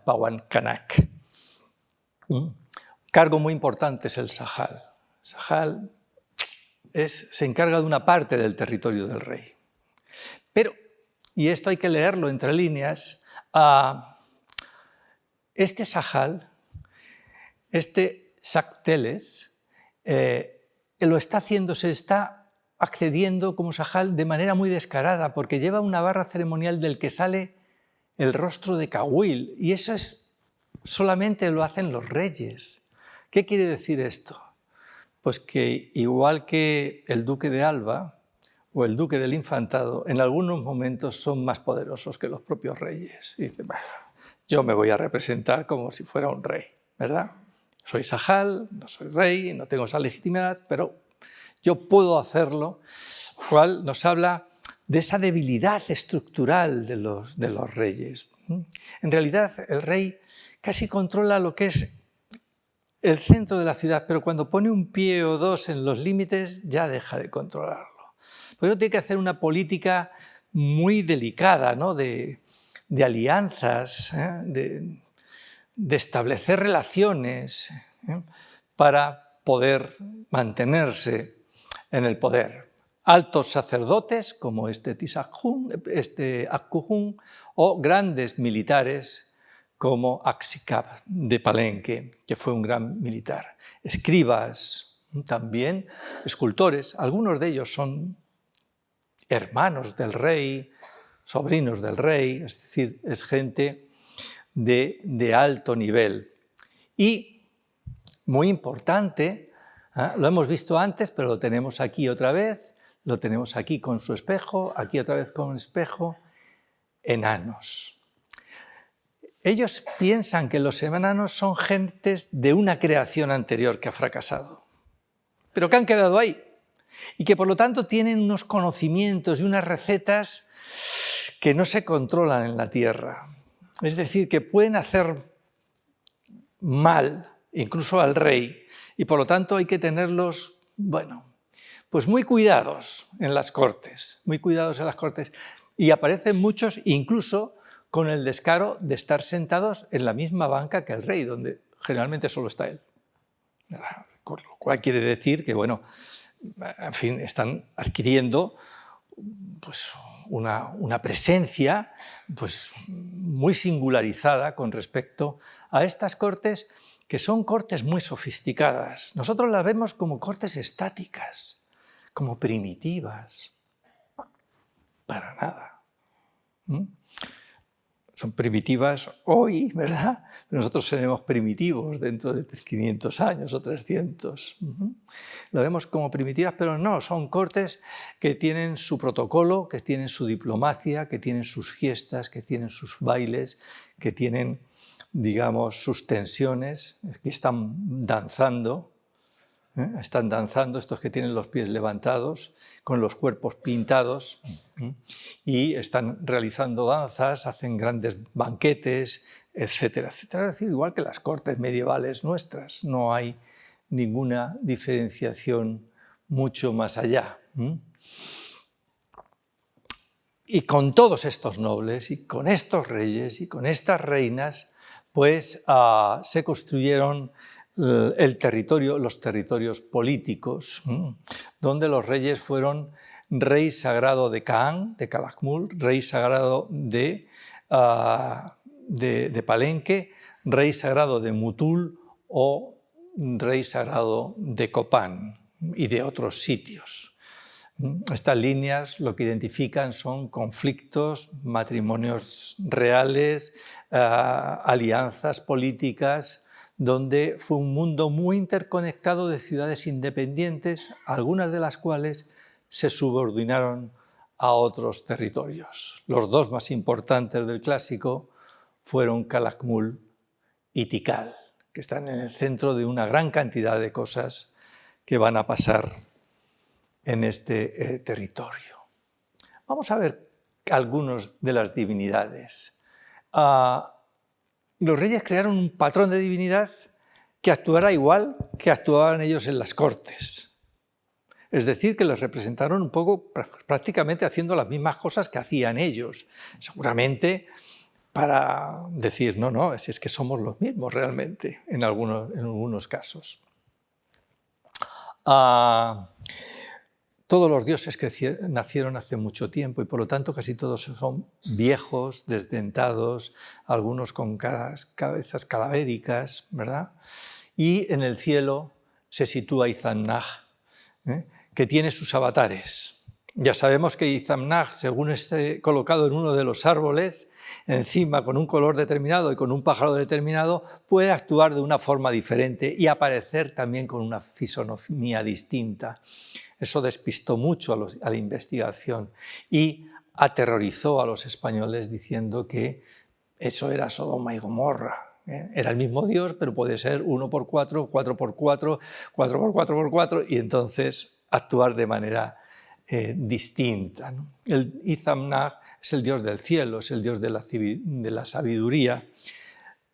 Pauac Canac. Cargo muy importante es el Sajal. Sajal se encarga de una parte del territorio del rey. Pero, y esto hay que leerlo entre líneas, este Sajal, este Shakteles, lo está haciendo, se está accediendo como Sajal de manera muy descarada, porque lleva una barra ceremonial del que sale el rostro de Cahuil, y eso solamente lo hacen los reyes. ¿Qué quiere decir esto? Pues que igual que el duque de Alba o el duque del Infantado, en algunos momentos son más poderosos que los propios reyes. Y dice, bueno, yo me voy a representar como si fuera un rey, ¿verdad? Soy Sajal, no soy rey, no tengo esa legitimidad, pero yo puedo hacerlo, lo cual nos habla de esa debilidad estructural de los reyes. En realidad, el rey casi controla lo que es el centro de la ciudad, pero cuando pone un pie o dos en los límites ya deja de controlarlo. Por eso tiene que hacer una política muy delicada, ¿no? de alianzas, de establecer relaciones para poder mantenerse en el poder. Altos sacerdotes como este Accujún, o grandes militares como Axicab de Palenque, que fue un gran militar. Escribas también, escultores, algunos de ellos son hermanos del rey, sobrinos del rey, es decir, es gente de alto nivel. Y, muy importante, lo hemos visto antes, pero lo tenemos aquí otra vez, lo tenemos aquí con su espejo, aquí otra vez con un espejo, enanos. Ellos piensan que los enanos son gentes de una creación anterior que ha fracasado, pero que han quedado ahí y que por lo tanto tienen unos conocimientos y unas recetas que no se controlan en la Tierra. Es decir, que pueden hacer mal incluso al rey y por lo tanto hay que tenerlos, bueno, pues muy cuidados en las cortes, muy cuidados en las cortes. Y aparecen muchos incluso con el descaro de estar sentados en la misma banca que el rey, donde generalmente solo está él. Con lo cual quiere decir que, bueno, en fin, están adquiriendo pues, una presencia pues, muy singularizada con respecto a estas cortes, que son cortes muy sofisticadas. Nosotros las vemos como cortes estáticas, como primitivas. Para nada. Son primitivas hoy, ¿verdad? Pero nosotros seremos primitivos dentro de 500 años o 300. Lo vemos como primitivas, pero no, son cortes que tienen su protocolo, que tienen su diplomacia, que tienen sus fiestas, que tienen sus bailes, que tienen, digamos, sus tensiones, que están danzando. Están danzando estos que tienen los pies levantados, con los cuerpos pintados, y están realizando danzas, hacen grandes banquetes, etcétera, etcétera. Es decir, igual que las cortes medievales nuestras, no hay ninguna diferenciación mucho más allá. Y con todos estos nobles, y con estos reyes, y con estas reinas, pues se construyeron los territorios políticos, donde los reyes fueron rey sagrado de Caán, de Calakmul, rey sagrado de Palenque, rey sagrado de Mutul o rey sagrado de Copán y de otros sitios. Estas líneas lo que identifican son conflictos, matrimonios reales, alianzas políticas, donde fue un mundo muy interconectado de ciudades independientes, algunas de las cuales se subordinaron a otros territorios. Los dos más importantes del clásico fueron Calakmul y Tikal, que están en el centro de una gran cantidad de cosas que van a pasar en este territorio. Vamos a ver algunas de las divinidades. Los reyes crearon un patrón de divinidad que actuara igual que actuaban ellos en las cortes. Es decir, que los representaron un poco prácticamente haciendo las mismas cosas que hacían ellos. Seguramente para decir, no, es que somos los mismos realmente en algunos casos. Todos los dioses nacieron hace mucho tiempo y por lo tanto casi todos son viejos, desdentados, algunos con cabezas cadavéricas, ¿verdad? Y en el cielo se sitúa Izamnag, que tiene sus avatares. Ya sabemos que Izamnag, según esté colocado en uno de los árboles, encima con un color determinado y con un pájaro determinado, puede actuar de una forma diferente y aparecer también con una fisonomía distinta. Eso despistó mucho a la investigación y aterrorizó a los españoles diciendo que eso era Sodoma y Gomorra. Era el mismo Dios, pero puede ser 1×4, 4×4, 4×4×4 y entonces actuar de manera distinta, ¿no? El Izamnag es el dios del cielo, es el dios de la sabiduría.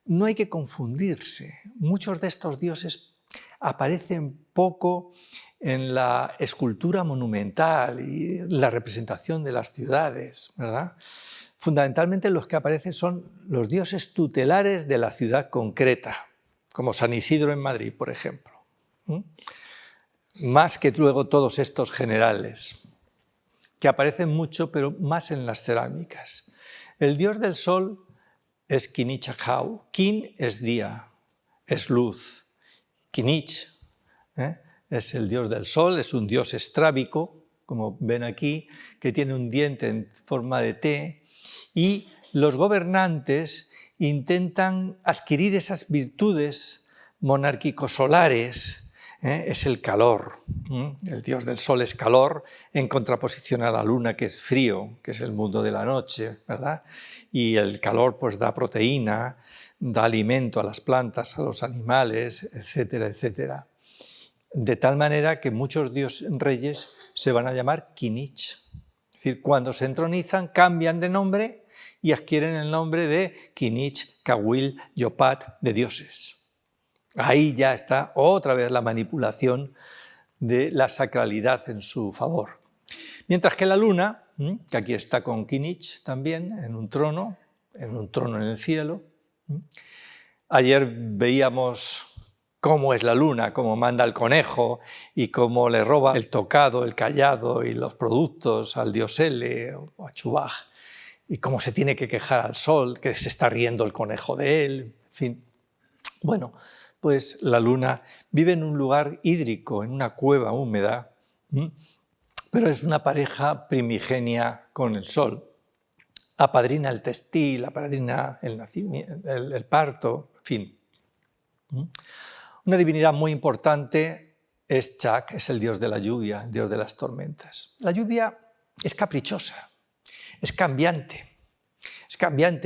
No hay que confundirse. Muchos de estos dioses aparecen poco en la escultura monumental y la representación de las ciudades, ¿verdad? Fundamentalmente los que aparecen son los dioses tutelares de la ciudad concreta, como San Isidro en Madrid, por ejemplo. Más que luego todos estos generales, que aparecen mucho, pero más en las cerámicas. El dios del sol es Kinichakau. Kin es día, es luz. Kinich es el dios del sol, es un dios estrábico, como ven aquí, que tiene un diente en forma de T, y los gobernantes intentan adquirir esas virtudes monárquico-solares. Es el calor. El dios del sol es calor, en contraposición a la luna, que es frío, que es el mundo de la noche, ¿verdad? Y el calor pues da proteína, da alimento a las plantas, a los animales, etcétera, etcétera. De tal manera que muchos reyes se van a llamar Kinich. Es decir, cuando se entronizan cambian de nombre y adquieren el nombre de Kinich, Kawil, Yopat, de dioses. Ahí ya está otra vez la manipulación de la sacralidad en su favor. Mientras que la luna, que aquí está con Kinich también, en un trono en el cielo. Ayer veíamos cómo es la luna, cómo manda el conejo y cómo le roba el tocado, el cayado y los productos al dios Ele o a Chubaj, y cómo se tiene que quejar al sol, que se está riendo el conejo de él, en fin. Bueno, pues la luna vive en un lugar hídrico, en una cueva húmeda, pero es una pareja primigenia con el sol. Apadrina el textil, apadrina el nacimiento, el parto, en fin. Una divinidad muy importante es Chak, es el dios de la lluvia, el dios de las tormentas. La lluvia es caprichosa, es cambiante,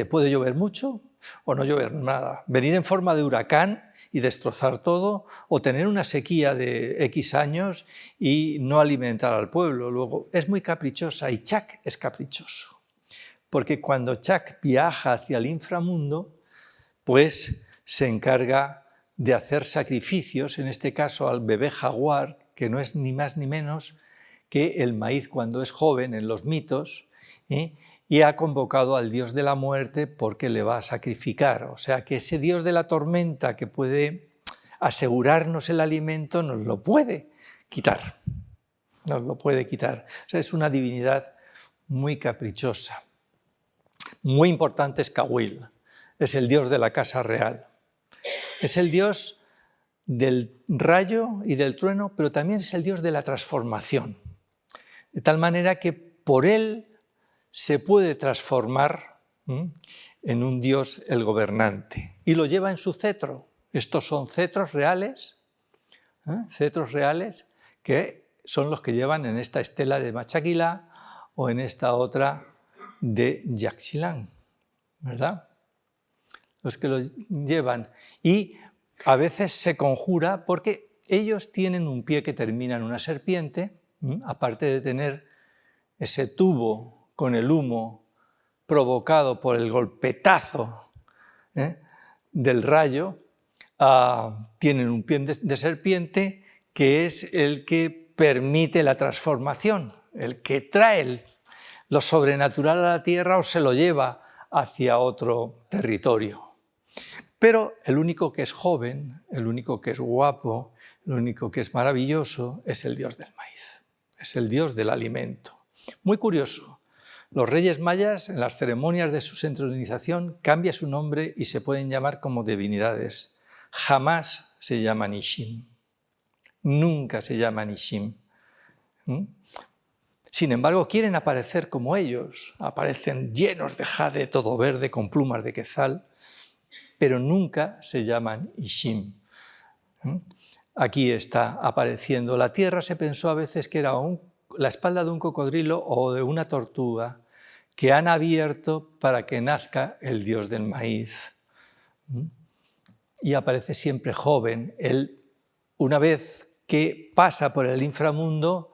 puede llover mucho o no llover nada, venir en forma de huracán y destrozar todo, o tener una sequía de X años y no alimentar al pueblo. Luego, es muy caprichosa y Chak es caprichoso, porque cuando Chak viaja hacia el inframundo, pues se encarga de hacer sacrificios, en este caso al bebé jaguar, que no es ni más ni menos que el maíz cuando es joven en los mitos, y ha convocado al dios de la muerte porque le va a sacrificar. O sea que ese dios de la tormenta que puede asegurarnos el alimento nos lo puede quitar. Nos lo puede quitar. O sea, es una divinidad muy caprichosa. Muy importante es Kawil, es el dios de la casa real. Es el dios del rayo y del trueno, pero también es el dios de la transformación. De tal manera que por él se puede transformar en un dios el gobernante. Y lo lleva en su cetro. Estos son cetros reales que son los que llevan en esta estela de Machaquilá o en esta otra de Yaxchilán, ¿verdad? Los que lo llevan. Y a veces se conjura porque ellos tienen un pie que termina en una serpiente, aparte de tener ese tubo con el humo provocado por el golpetazo del rayo, tienen un pie de serpiente que es el que permite la transformación, el que trae lo sobrenatural a la tierra o se lo lleva hacia otro territorio. Pero el único que es joven, el único que es guapo, el único que es maravilloso es el dios del maíz, es el dios del alimento. Muy curioso, los reyes mayas en las ceremonias de su entronización cambian su nombre y se pueden llamar como divinidades. Jamás se llaman Ishim, nunca se llaman Ishim. Sin embargo, quieren aparecer como ellos, aparecen llenos de jade, todo verde, con plumas de quetzal, pero nunca se llaman Ishim. Aquí está apareciendo. La tierra se pensó a veces que era la espalda de un cocodrilo o de una tortuga que han abierto para que nazca el dios del maíz. Y aparece siempre joven. Él, una vez que pasa por el inframundo,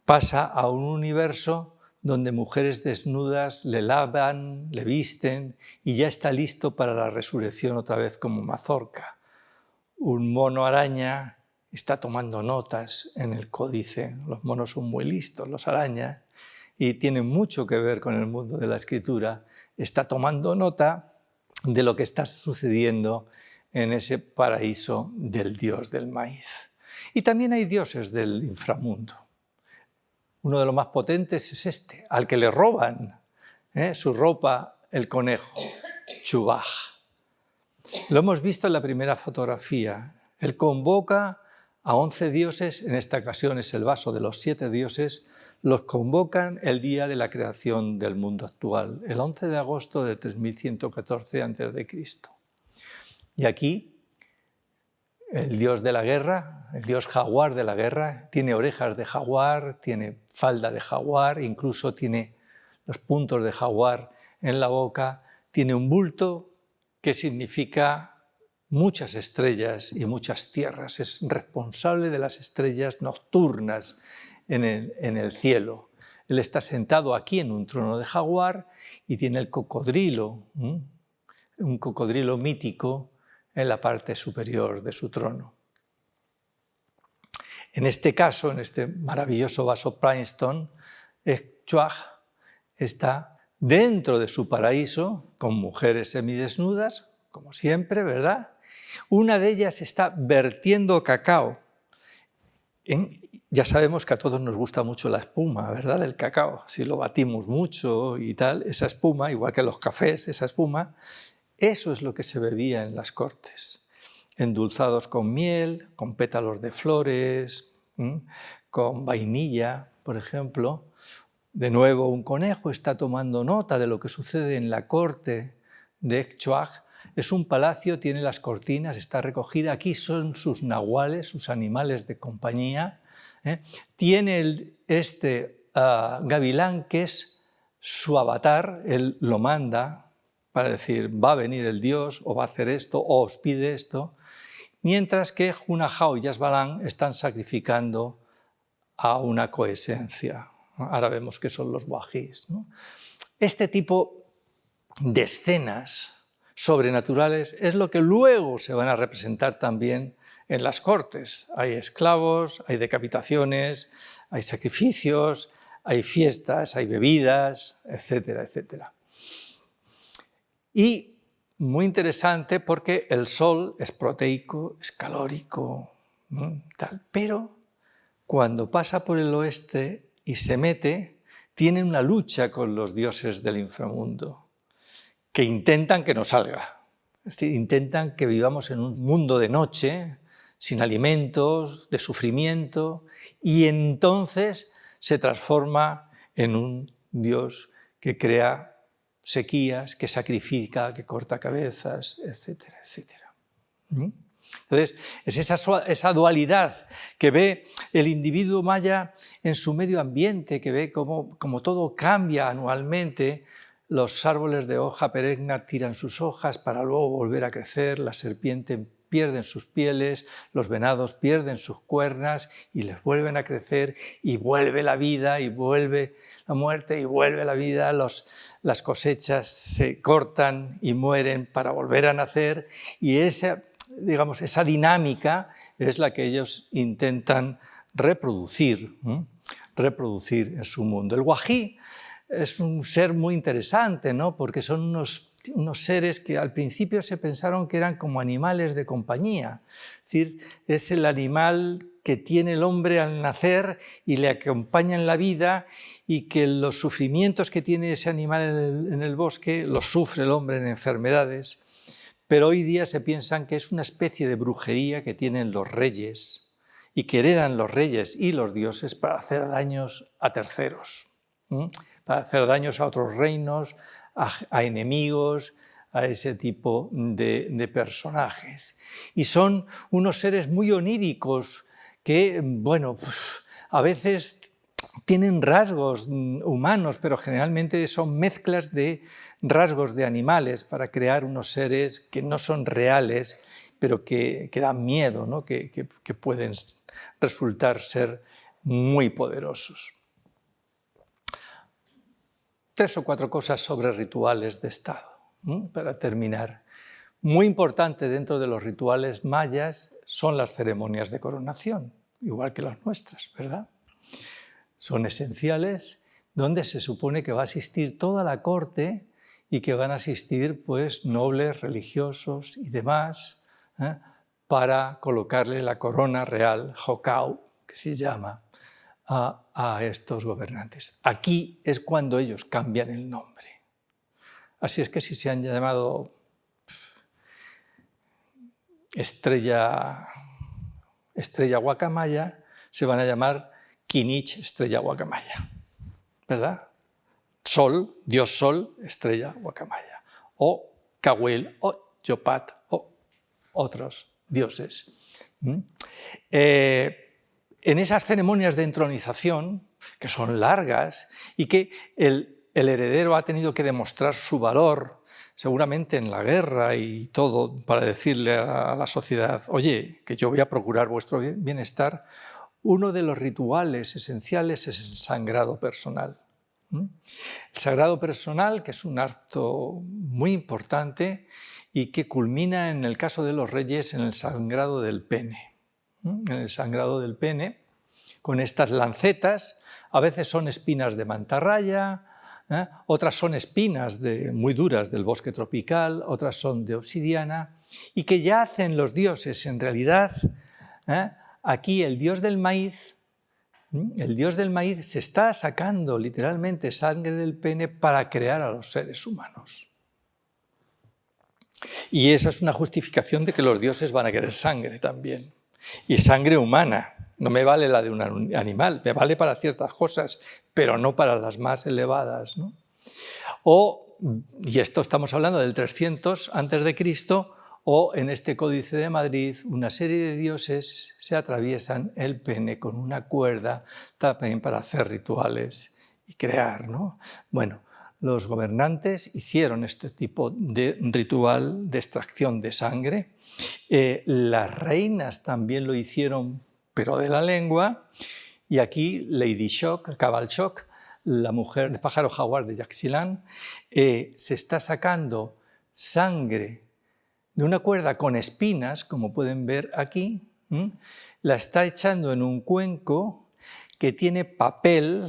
pasa a un universo donde mujeres desnudas le lavan, le visten y ya está listo para la resurrección otra vez como mazorca. Un mono araña está tomando notas en el códice. Los monos son muy listos, los arañas, y tiene mucho que ver con el mundo de la escritura, está tomando nota de lo que está sucediendo en ese paraíso del dios del maíz. Y también hay dioses del inframundo. Uno de los más potentes es este, al que le roban su ropa el conejo, Chubaj. Lo hemos visto en la primera fotografía. Él convoca a 11 dioses, en esta ocasión es el vaso de los 7 dioses, los convocan el día de la creación del mundo actual, el 11 de agosto de 3114 a.C. Y aquí el dios de la guerra, el dios jaguar de la guerra, tiene orejas de jaguar, tiene falda de jaguar, incluso tiene los puntos de jaguar en la boca, tiene un bulto que significa muchas estrellas y muchas tierras. Es responsable de las estrellas nocturnas en el cielo. Él está sentado aquí en un trono de jaguar y tiene el cocodrilo, un cocodrilo mítico en la parte superior de su trono. En este caso, en este maravilloso vaso Princeton, Echtuach está dentro de su paraíso con mujeres semidesnudas, como siempre, ¿verdad? Una de ellas está vertiendo cacao. Ya sabemos que a todos nos gusta mucho la espuma, ¿verdad?, del cacao. Si lo batimos mucho y tal, esa espuma, igual que los cafés, esa espuma, eso es lo que se bebía en las cortes, endulzados con miel, con pétalos de flores, con vainilla, por ejemplo. De nuevo, un conejo está tomando nota de lo que sucede en la corte de Echtuach. Es un palacio, tiene las cortinas, está recogida. Aquí son sus nahuales, sus animales de compañía. Tiene gavilán, que es su avatar, él lo manda para decir, va a venir el dios, o va a hacer esto, o os pide esto, mientras que Hunahao y Yasbalán están sacrificando a una coesencia. Ahora vemos que son los wajís, ¿no? Este tipo de escenas sobrenaturales es lo que luego se van a representar también en las cortes. Hay esclavos, hay decapitaciones, hay sacrificios, hay fiestas, hay bebidas, etcétera, etcétera. Y muy interesante porque el sol es proteico, es calórico, tal. Pero cuando pasa por el oeste y se mete, tiene una lucha con los dioses del inframundo, que intentan que no salga. Es decir, intentan que vivamos en un mundo de noche, sin alimentos, de sufrimiento, y entonces se transforma en un dios que crea sequías, que sacrifica, que corta cabezas, etcétera, etcétera. Entonces, es esa dualidad que ve el individuo maya en su medio ambiente, que ve cómo todo cambia anualmente. Los árboles de hoja perenne tiran sus hojas para luego volver a crecer, la serpiente pierden sus pieles, los venados pierden sus cuernas y les vuelven a crecer, y vuelve la vida, y vuelve la muerte, y vuelve la vida, las cosechas se cortan y mueren para volver a nacer, y esa dinámica es la que ellos intentan reproducir en su mundo. El wají es un ser muy interesante, ¿no?, porque son unos seres que al principio se pensaron que eran como animales de compañía. Es decir, es el animal que tiene el hombre al nacer y le acompaña en la vida, y que los sufrimientos que tiene ese animal en el bosque los sufre el hombre en enfermedades. Pero hoy día se piensan que es una especie de brujería que tienen los reyes y que heredan los reyes y los dioses para hacer daños a terceros, para hacer daños a otros reinos, a enemigos, a ese tipo de personajes. Y son unos seres muy oníricos que, bueno, a veces tienen rasgos humanos, pero generalmente son mezclas de rasgos de animales para crear unos seres que no son reales, pero que dan miedo, ¿no?, que pueden resultar ser muy poderosos. 3 o 4 cosas sobre rituales de Estado, para terminar. Muy importante dentro de los rituales mayas son las ceremonias de coronación, igual que las nuestras, ¿verdad? Son esenciales. donde se supone que va a asistir toda la corte y que van a asistir pues, nobles, religiosos y demás, para colocarle la corona real, Hokau, que se llama, a estos gobernantes. Aquí es cuando ellos cambian el nombre. Así es que si se han llamado Estrella Guacamaya, se van a llamar Kinich Estrella Guacamaya, ¿verdad? Sol, Dios Sol, Estrella Guacamaya. O Cahuil, o Yopat, o otros dioses. En esas ceremonias de entronización, que son largas y que el heredero ha tenido que demostrar su valor, seguramente en la guerra y todo, para decirle a la sociedad, oye, que yo voy a procurar vuestro bienestar, uno de los rituales esenciales es el sangrado personal. El sagrado personal, que es un acto muy importante y que culmina, en el caso de los reyes, en el sangrado del pene. En el sangrado del pene, con estas lancetas, a veces son espinas de mantarraya, otras son espinas muy duras del bosque tropical, otras son de obsidiana, y que ya hacen los dioses, en realidad, aquí el dios del maíz se está sacando literalmente sangre del pene para crear a los seres humanos. Y esa es una justificación de que los dioses van a querer sangre también. Y sangre humana. No me vale la de un animal, me vale para ciertas cosas, pero no para las más elevadas, ¿no? Y esto estamos hablando del 300 a.C., o en este Códice de Madrid, una serie de dioses se atraviesan el pene con una cuerda también para hacer rituales y crear, ¿no? Bueno, los gobernantes hicieron este tipo de ritual de extracción de sangre. Las reinas también lo hicieron, pero de la lengua. Y aquí Lady Shock, Cabal Shock, la mujer de pájaro jaguar de Yaxchilán, se está sacando sangre de una cuerda con espinas, como pueden ver aquí, la está echando en un cuenco que tiene papel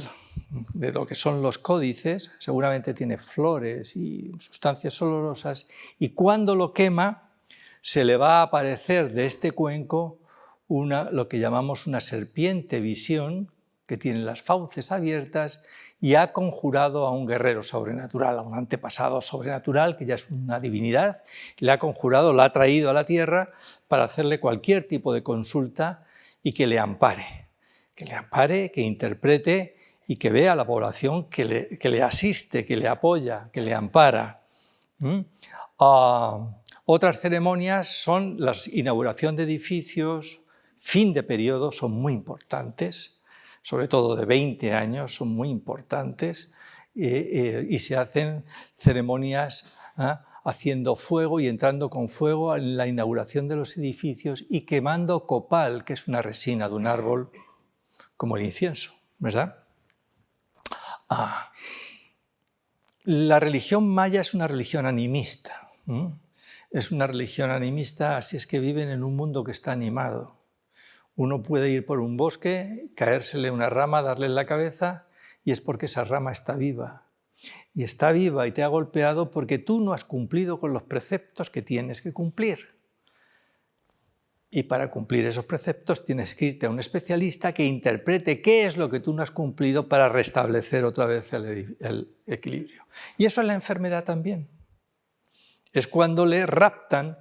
de lo que son los códices, seguramente tiene flores y sustancias olorosas, y cuando lo quema se le va a aparecer de este cuenco lo que llamamos una serpiente visión, que tiene las fauces abiertas y ha conjurado a un guerrero sobrenatural, a un antepasado sobrenatural, que ya es una divinidad, le ha conjurado, la ha traído a la tierra para hacerle cualquier tipo de consulta y que le ampare, que interprete y que vea a la población que le asiste, que le apoya, que le ampara. Otras ceremonias son la inauguración de edificios, fin de periodo, son muy importantes, sobre todo de 20 años, son muy importantes, y se hacen ceremonias haciendo fuego y entrando con fuego en la inauguración de los edificios y quemando copal, que es una resina de un árbol, como el incienso, ¿verdad? La religión maya es una religión animista. Es una religión animista, así es que viven en un mundo que está animado. Uno puede ir por un bosque, caérsele una rama, darle en la cabeza, y es porque esa rama está viva. Y está viva y te ha golpeado porque tú no has cumplido con los preceptos que tienes que cumplir. Y para cumplir esos preceptos tienes que irte a un especialista que interprete qué es lo que tú no has cumplido para restablecer otra vez el equilibrio. Y eso es la enfermedad también. Es cuando le raptan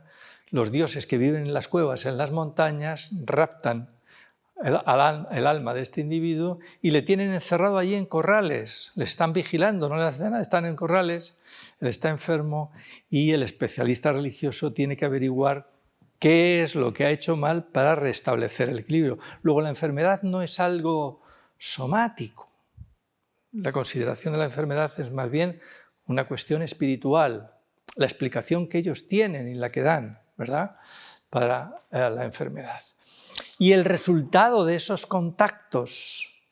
los dioses que viven en las cuevas, en las montañas, raptan el alma de este individuo y le tienen encerrado allí en corrales. Le están vigilando, no le hacen nada, están en corrales, él está enfermo y el especialista religioso tiene que averiguar qué es lo que ha hecho mal para restablecer el equilibrio. Luego, la enfermedad no es algo somático. La consideración de la enfermedad es más bien una cuestión espiritual, la explicación que ellos tienen y la que dan, ¿verdad?, para la enfermedad. Y el resultado de esos contactos,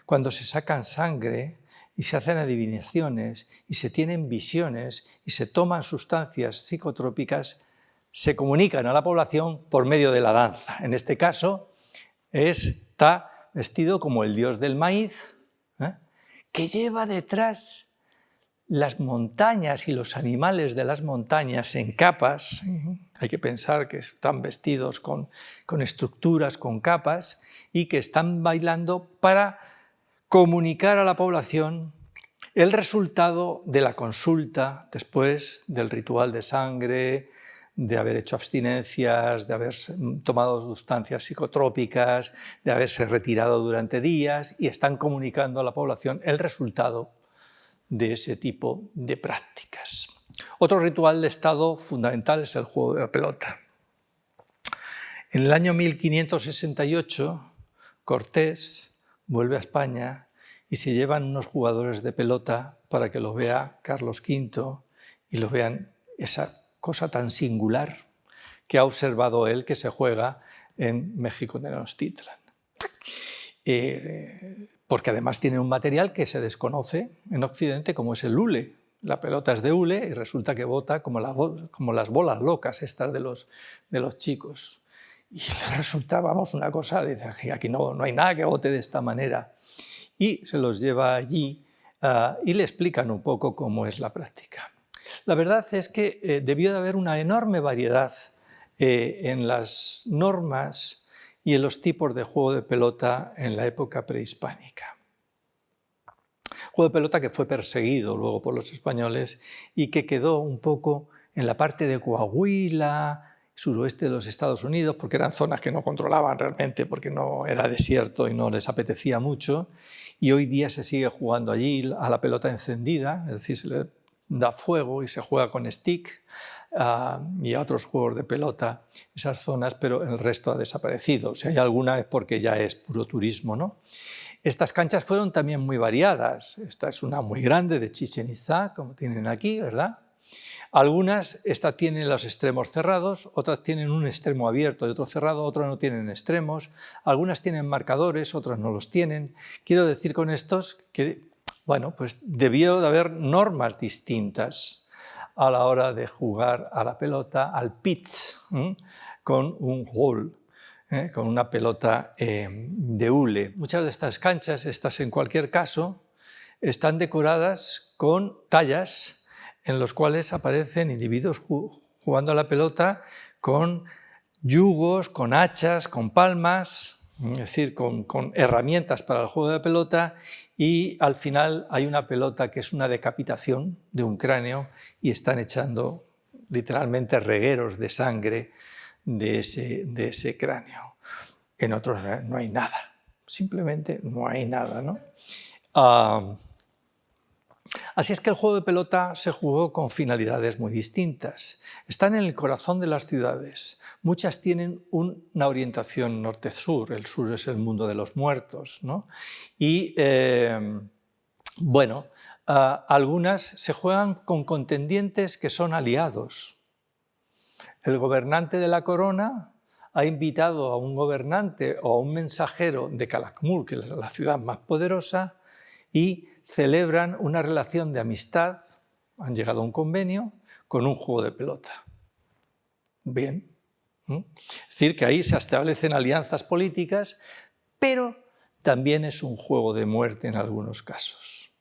cuando se sacan sangre y se hacen adivinaciones y se tienen visiones y se toman sustancias psicotrópicas, se comunican a la población por medio de la danza. En este caso está vestido como el dios del maíz, que lleva detrás las montañas y los animales de las montañas en capas. Hay que pensar que están vestidos con estructuras, con capas, y que están bailando para comunicar a la población el resultado de la consulta después del ritual de sangre, de haber hecho abstinencias, de haber tomado sustancias psicotrópicas, de haberse retirado durante días, y están comunicando a la población el resultado de ese tipo de prácticas. Otro ritual de Estado fundamental es el juego de la pelota. En el año 1568, Cortés vuelve a España y se llevan unos jugadores de pelota para que lo vea Carlos V y lo vean esa cosa tan singular que ha observado él que se juega en México Tenochtitlan. Porque además tiene un material que se desconoce en Occidente, como es el hule. La pelota es de hule y resulta que bota como las bolas locas estas de los chicos. Y le resulta, vamos, una cosa, dice, aquí no hay nada que bote de esta manera. Y se los lleva allí y le explican un poco cómo es la práctica. La verdad es que debió de haber una enorme variedad en las normas y en los tipos de juego de pelota en la época prehispánica. Juego de pelota que fue perseguido luego por los españoles y que quedó un poco en la parte de Coahuila, suroeste de los Estados Unidos, porque eran zonas que no controlaban realmente, porque no era desierto y no les apetecía mucho, y hoy día se sigue jugando allí a la pelota encendida, es decir, se le da fuego y se juega con stick, y a otros juegos de pelota, esas zonas, pero el resto ha desaparecido. Si hay alguna es porque ya es puro turismo, ¿no? Estas canchas fueron también muy variadas. Esta es una muy grande de Chichén Itzá, como tienen aquí, ¿verdad? Algunas, esta tienen los extremos cerrados, otras tienen un extremo abierto y otro cerrado, otras no tienen extremos, algunas tienen marcadores, otras no los tienen. Quiero decir con estos que, bueno, pues debió de haber normas distintas a la hora de jugar a la pelota, al pitch, con un hole, con una pelota de hule. Muchas de estas canchas, estas en cualquier caso, están decoradas con tallas en los cuales aparecen individuos jugando a la pelota con yugos, con hachas, con palmas, es decir, con herramientas para el juego de pelota, y al final hay una pelota que es una decapitación de un cráneo y están echando literalmente regueros de sangre de ese cráneo. En otros no hay nada, simplemente no hay nada, ¿no? Así es que el juego de pelota se jugó con finalidades muy distintas. Están en el corazón de las ciudades. Muchas tienen una orientación norte-sur. El sur es el mundo de los muertos, ¿no? Y, bueno, algunas se juegan con contendientes que son aliados. El gobernante de la corona ha invitado a un gobernante o a un mensajero de Calakmul, que es la ciudad más poderosa, y celebran una relación de amistad, han llegado a un convenio, con un juego de pelota. Bien. Es decir, que ahí se establecen alianzas políticas, pero también es un juego de muerte en algunos casos.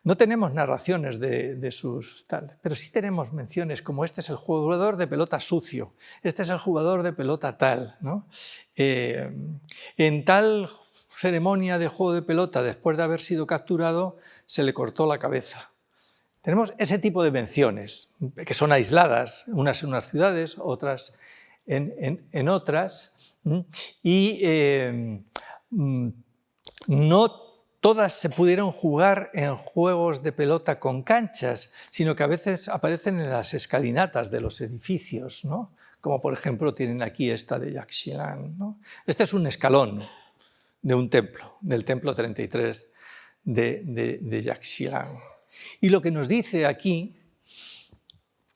No tenemos narraciones de sus tal, pero sí tenemos menciones como este es el jugador de pelota sucio, este es el jugador de pelota tal, ¿no? En tal ceremonia de juego de pelota, después de haber sido capturado, se le cortó la cabeza. Tenemos ese tipo de menciones, que son aisladas, unas en unas ciudades, otras en otras, y no todas se pudieron jugar en juegos de pelota con canchas, sino que a veces aparecen en las escalinatas de los edificios, ¿no? Como por ejemplo tienen aquí esta de Yaxchilán, ¿no? Este es un escalón de un templo, del templo 33 de Yaxchilán. Y lo que nos dice aquí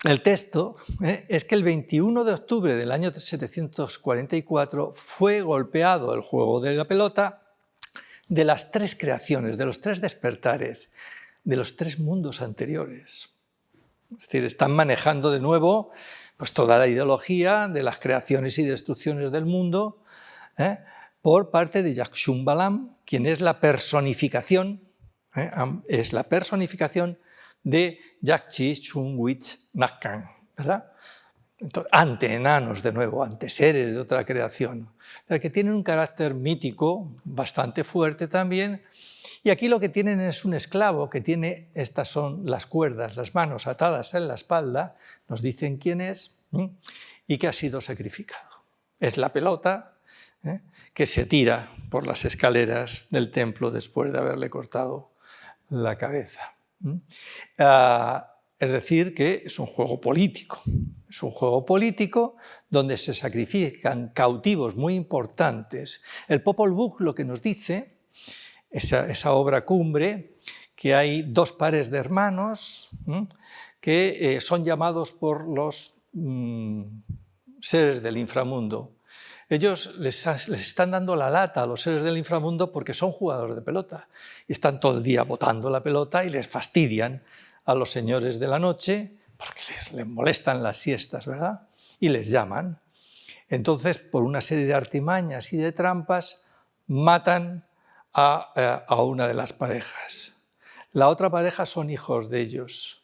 el texto es que el 21 de octubre del año 744 fue golpeado el juego de la pelota de las tres creaciones, de los tres despertares, de los tres mundos anteriores. Es decir, están manejando de nuevo pues, toda la ideología de las creaciones y destrucciones del mundo por parte de Yaxchum Balam, quien es la personificación Es la personificación de Yakchi Chungwich Nakkan, ¿verdad? Entonces, ante enanos, de nuevo, ante seres de otra creación, que tienen un carácter mítico bastante fuerte también. Y aquí lo que tienen es un esclavo que tiene, estas son las cuerdas, las manos atadas en la espalda, nos dicen quién es y que ha sido sacrificado. Es la pelota que se tira por las escaleras del templo después de haberle cortado la cabeza. Es decir, que es un juego político. Es un juego político donde se sacrifican cautivos muy importantes. El Popol Vuh lo que nos dice, esa obra cumbre, que hay dos pares de hermanos que son llamados por los seres del inframundo. Ellos les están dando la lata a los seres del inframundo porque son jugadores de pelota. Y están todo el día botando la pelota y les fastidian a los señores de la noche porque les molestan las siestas, ¿verdad? Y les llaman. Entonces, por una serie de artimañas y de trampas, matan a una de las parejas. La otra pareja son hijos de ellos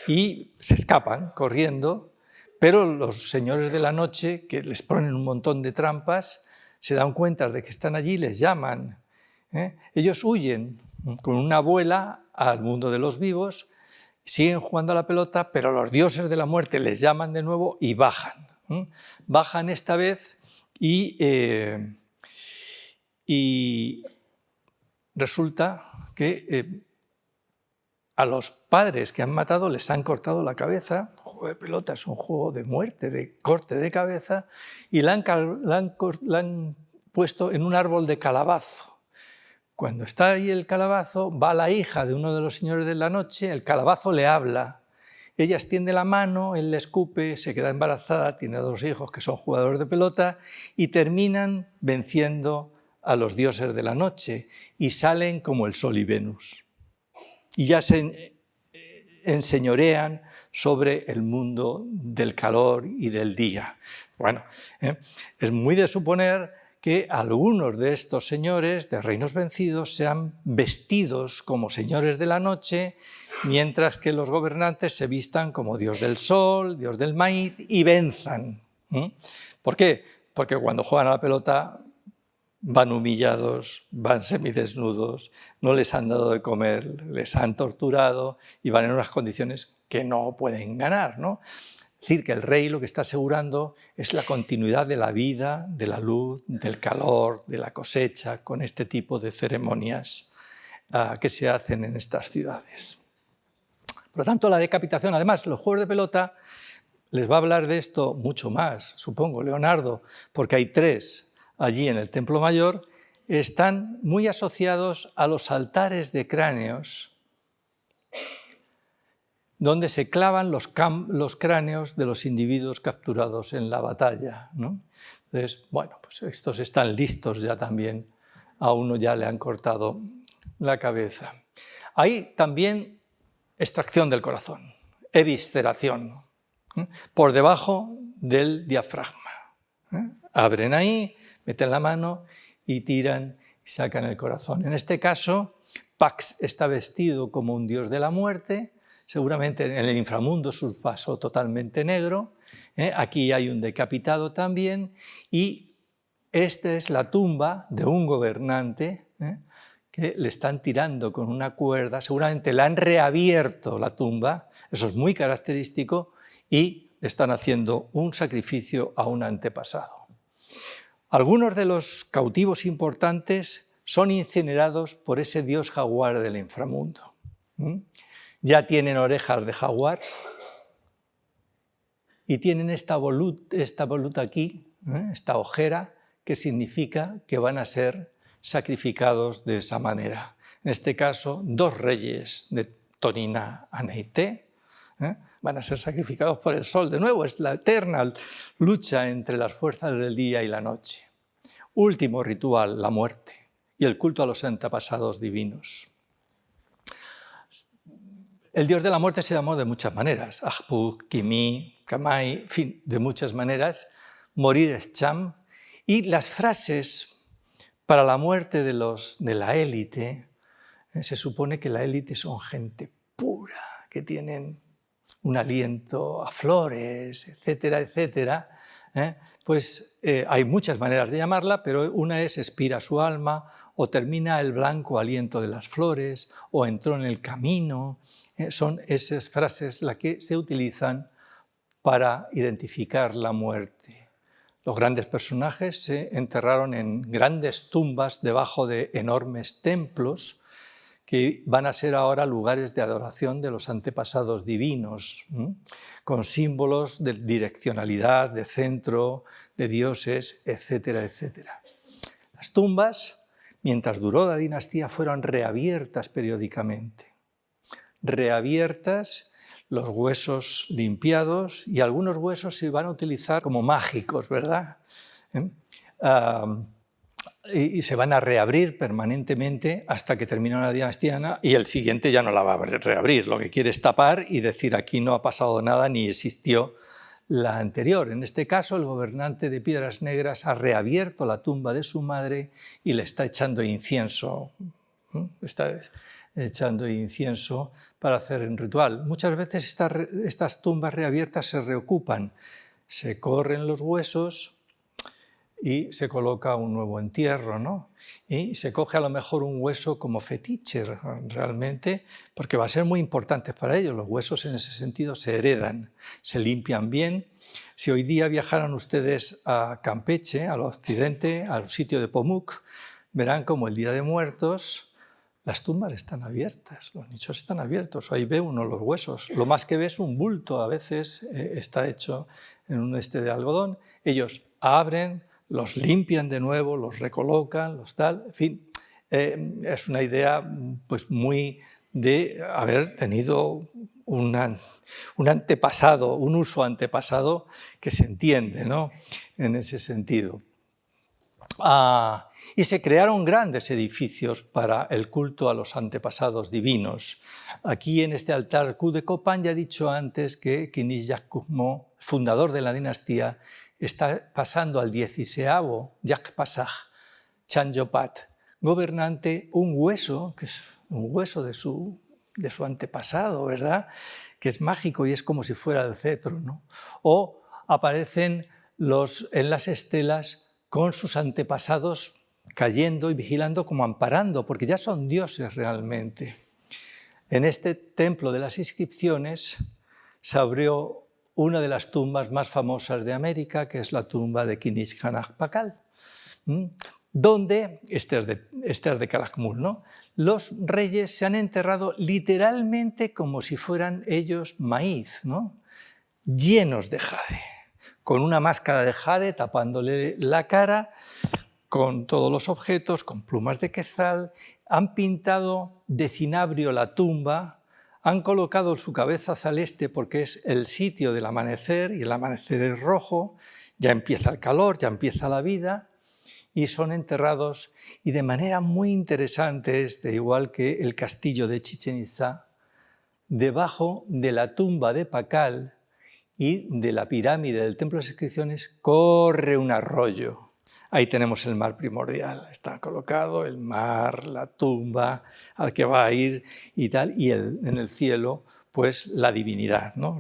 y se escapan corriendo, pero los señores de la noche, que les ponen un montón de trampas, se dan cuenta de que están allí y les llaman. Ellos huyen con una abuela al mundo de los vivos, siguen jugando a la pelota, pero los dioses de la muerte les llaman de nuevo y bajan. Bajan esta vez y resulta que a los padres que han matado les han cortado la cabeza. El juego de pelota es un juego de muerte, de corte de cabeza, y la han puesto en un árbol de calabazo. Cuando está ahí el calabazo, va la hija de uno de los señores de la noche, el calabazo le habla. Ella extiende la mano, él le escupe, se queda embarazada, tiene dos hijos que son jugadores de pelota y terminan venciendo a los dioses de la noche y salen como el Sol y Venus. Y ya se enseñorean sobre el mundo del calor y del día. Bueno, es muy de suponer que algunos de estos señores de reinos vencidos sean vestidos como señores de la noche, mientras que los gobernantes se vistan como dios del sol, dios del maíz y venzan. ¿Por qué? Porque cuando juegan a la pelota van humillados, van semidesnudos, no les han dado de comer, les han torturado y van en unas condiciones que no pueden ganar, ¿no? Es decir, que el rey lo que está asegurando es la continuidad de la vida, de la luz, del calor, de la cosecha, con este tipo de ceremonias que se hacen en estas ciudades. Por lo tanto, la decapitación, además, los juegos de pelota, les va a hablar de esto mucho más, supongo, Leonardo, porque hay 3 allí en el Templo Mayor, están muy asociados a los altares de cráneos, donde se clavan los cráneos de los individuos capturados en la batalla, ¿no? Entonces, bueno, pues estos están listos ya también, a uno ya le han cortado la cabeza. Hay también extracción del corazón, evisceración, por debajo del diafragma. Abren ahí, meten la mano y tiran y sacan el corazón. En este caso, Pax está vestido como un dios de la muerte, seguramente en el inframundo su paso totalmente negro. Aquí hay un decapitado también y esta es la tumba de un gobernante que le están tirando con una cuerda, seguramente le han reabierto la tumba, eso es muy característico, y le están haciendo un sacrificio a un antepasado. Algunos de los cautivos importantes son incinerados por ese dios jaguar del inframundo. Ya tienen orejas de jaguar y tienen esta voluta aquí, esta ojera, que significa que van a ser sacrificados de esa manera. En este caso, 2 reyes de Tonina Aneite van a ser sacrificados por el sol. De nuevo, es la eterna lucha entre las fuerzas del día y la noche. Último ritual, la muerte y el culto a los antepasados divinos. El dios de la muerte se llamó de muchas maneras, Ahpuk, Kimi, Kamai, en fin, de muchas maneras. Morir es Cham. Y las frases para la muerte de la élite Se supone que la élite son gente pura, que tienen un aliento a flores, etcétera, etcétera. Pues hay muchas maneras de llamarla, pero una es expira su alma, o termina el blanco aliento de las flores, o entró en el camino. Son esas frases las que se utilizan para identificar la muerte. Los grandes personajes se enterraron en grandes tumbas debajo de enormes templos que van a ser ahora lugares de adoración de los antepasados divinos, con símbolos de direccionalidad, de centro, de dioses, etcétera, etcétera. Las tumbas, mientras duró la dinastía, fueron reabiertas periódicamente. Reabiertas, los huesos limpiados, y algunos huesos se van a utilizar como mágicos, ¿verdad? Y se van a reabrir permanentemente hasta que termina una dinastía, y el siguiente ya no la va a reabrir, lo que quiere es tapar y decir aquí no ha pasado nada ni existió la anterior. En este caso, el gobernante de Piedras Negras ha reabierto la tumba de su madre y le está echando incienso. Está echando incienso para hacer un ritual. Muchas veces estas tumbas reabiertas se reocupan, se corren los huesos y se coloca un nuevo entierro, ¿no? Y se coge a lo mejor un hueso como fetiche realmente, porque va a ser muy importante para ellos. Los huesos en ese sentido se heredan, se limpian bien. Si hoy día viajaran ustedes a Campeche, al occidente, al sitio de Pomuk, verán como el Día de Muertos las tumbas están abiertas, los nichos están abiertos, ahí ve uno los huesos. Lo más que ve es un bulto, a veces está hecho en un de algodón. Ellos abren, los limpian de nuevo, los recolocan, los tal, en fin. Es una idea pues, muy de haber tenido un antepasado, un uso antepasado que se entiende, ¿no? En ese sentido. Y se crearon grandes edificios para el culto a los antepasados divinos. Aquí en este altar Q de Copan ya he dicho antes que Kinish Yakmo, fundador de la dinastía, está pasando al 16º Yakpasaj Chanjopat, gobernante, un hueso, que es un hueso de su antepasado, ¿verdad? Que es mágico y es como si fuera el cetro, ¿no? O aparecen en las estelas con sus antepasados cayendo y vigilando como amparando, porque ya son dioses realmente. En este templo de las inscripciones se abrió una de las tumbas más famosas de América, que es la tumba de Kinish Pakal, donde, este es de Calakmul, ¿no? Los reyes se han enterrado literalmente como si fueran ellos maíz, ¿no? Llenos de jade, con una máscara de jade tapándole la cara, con todos los objetos, con plumas de quetzal. Han pintado de cinabrio la tumba, han colocado su cabeza celeste porque es el sitio del amanecer, y el amanecer es rojo, ya empieza el calor, ya empieza la vida, y son enterrados, y de manera muy interesante, igual que el castillo de Chichén Itzá, debajo de la tumba de Pakal y de la pirámide del Templo de las Inscripciones corre un arroyo. Ahí tenemos el mar primordial, está colocado el mar, la tumba al que va a ir y tal, y en el cielo pues la divinidad, ¿no?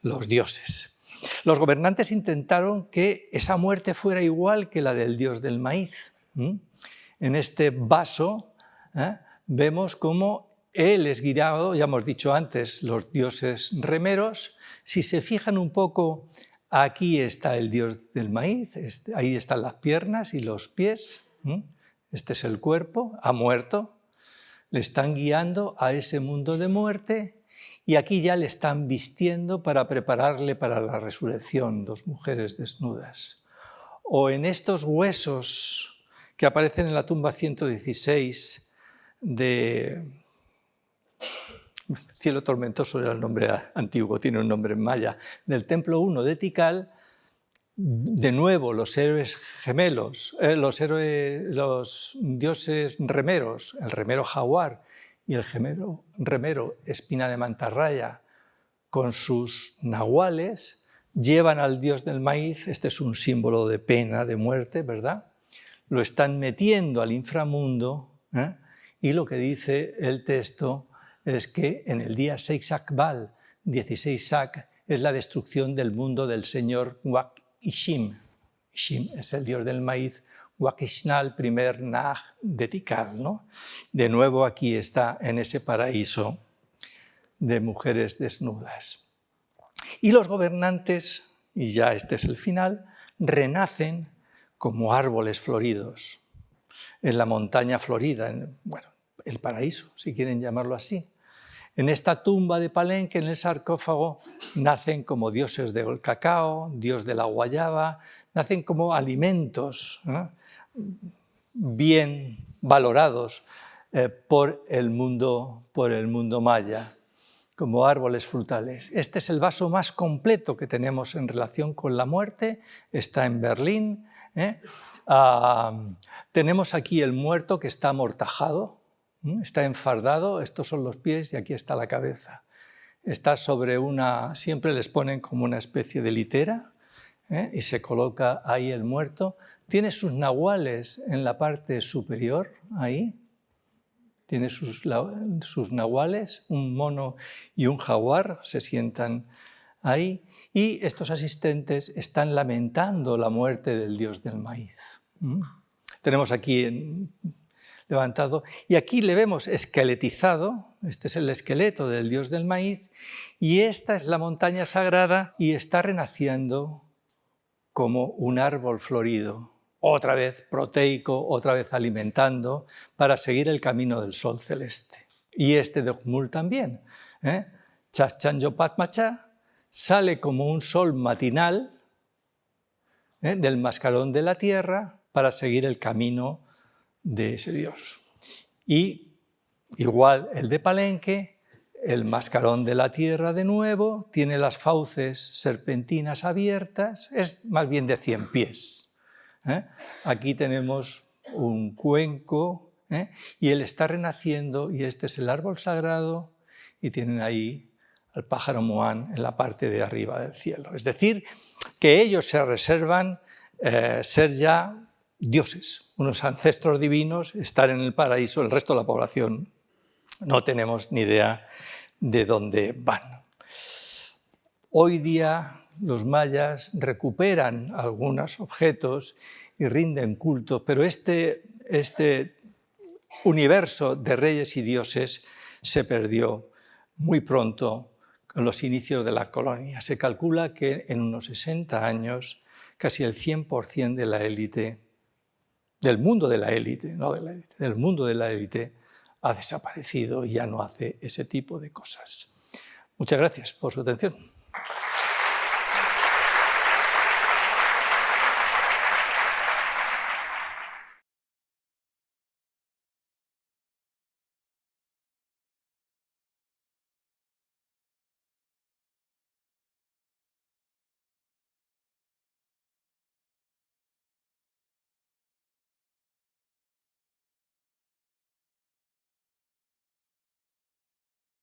Los dioses. Los gobernantes intentaron que esa muerte fuera igual que la del dios del maíz. En este vaso vemos cómo él es guiado, ya hemos dicho antes, los dioses remeros. Si se fijan un poco, aquí está el dios del maíz, ahí están las piernas y los pies, este es el cuerpo, ha muerto, le están guiando a ese mundo de muerte y aquí ya le están vistiendo para prepararle para la resurrección, dos mujeres desnudas. O en estos huesos que aparecen en la tumba 116 de Cielo Tormentoso, era el nombre antiguo, tiene un nombre en maya, del templo 1 de Tikal, de nuevo los héroes gemelos, los dioses remeros, el remero jaguar y el remero espina de mantarraya, con sus nahuales, llevan al dios del maíz, este es un símbolo de pena, de muerte, ¿verdad? Lo están metiendo al inframundo, y lo que dice el texto es que en el día Seisak-Bal, 16 Sac, es la destrucción del mundo del señor Wak-Ishim. Ishim es el dios del maíz, Wak-Ishnal, primer Nag de Tikal, ¿no? De nuevo aquí está en ese paraíso de mujeres desnudas. Y los gobernantes, y ya este es el final, renacen como árboles floridos en la montaña florida, bueno, el paraíso, si quieren llamarlo así. En esta tumba de Palenque, en el sarcófago, nacen como dioses del cacao, dios de la guayaba, nacen como alimentos, ¿no?, bien valorados por el mundo maya, como árboles frutales. Este es el vaso más completo que tenemos en relación con la muerte, está en Berlín. Tenemos aquí el muerto que está amortajado, está enfardado, estos son los pies y aquí está la cabeza. Está sobre una, siempre les ponen como una especie de litera, y se coloca ahí el muerto. Tiene sus nahuales en la parte superior, ahí. Tiene sus nahuales, un mono y un jaguar, se sientan ahí. Y estos asistentes están lamentando la muerte del dios del maíz. Tenemos aquí levantado, y aquí le vemos esqueletizado, este es el esqueleto del dios del maíz, y esta es la montaña sagrada y está renaciendo como un árbol florido, otra vez proteico, otra vez alimentando, para seguir el camino del sol celeste. Y este de Jmul también, Chafchanjopatmacha, sale como un sol matinal del mascarón de la tierra para seguir el camino de ese dios. Y igual el de Palenque, el mascarón de la tierra de nuevo, tiene las fauces serpentinas abiertas, es más bien de 100 pies. Aquí tenemos un cuenco, y él está renaciendo, y este es el árbol sagrado, y tienen ahí al pájaro Moán en la parte de arriba del cielo. Es decir, que ellos se reservan ser ya dioses, unos ancestros divinos, estar en el paraíso. El resto de la población no tenemos ni idea de dónde van. Hoy día los mayas recuperan algunos objetos y rinden culto, pero este universo de reyes y dioses se perdió muy pronto con los inicios de la colonia. Se calcula que en unos 60 años casi el 100% de la élite, del mundo de la élite, no de la élite, del mundo de la élite, ha desaparecido y ya no hace ese tipo de cosas. Muchas gracias por su atención.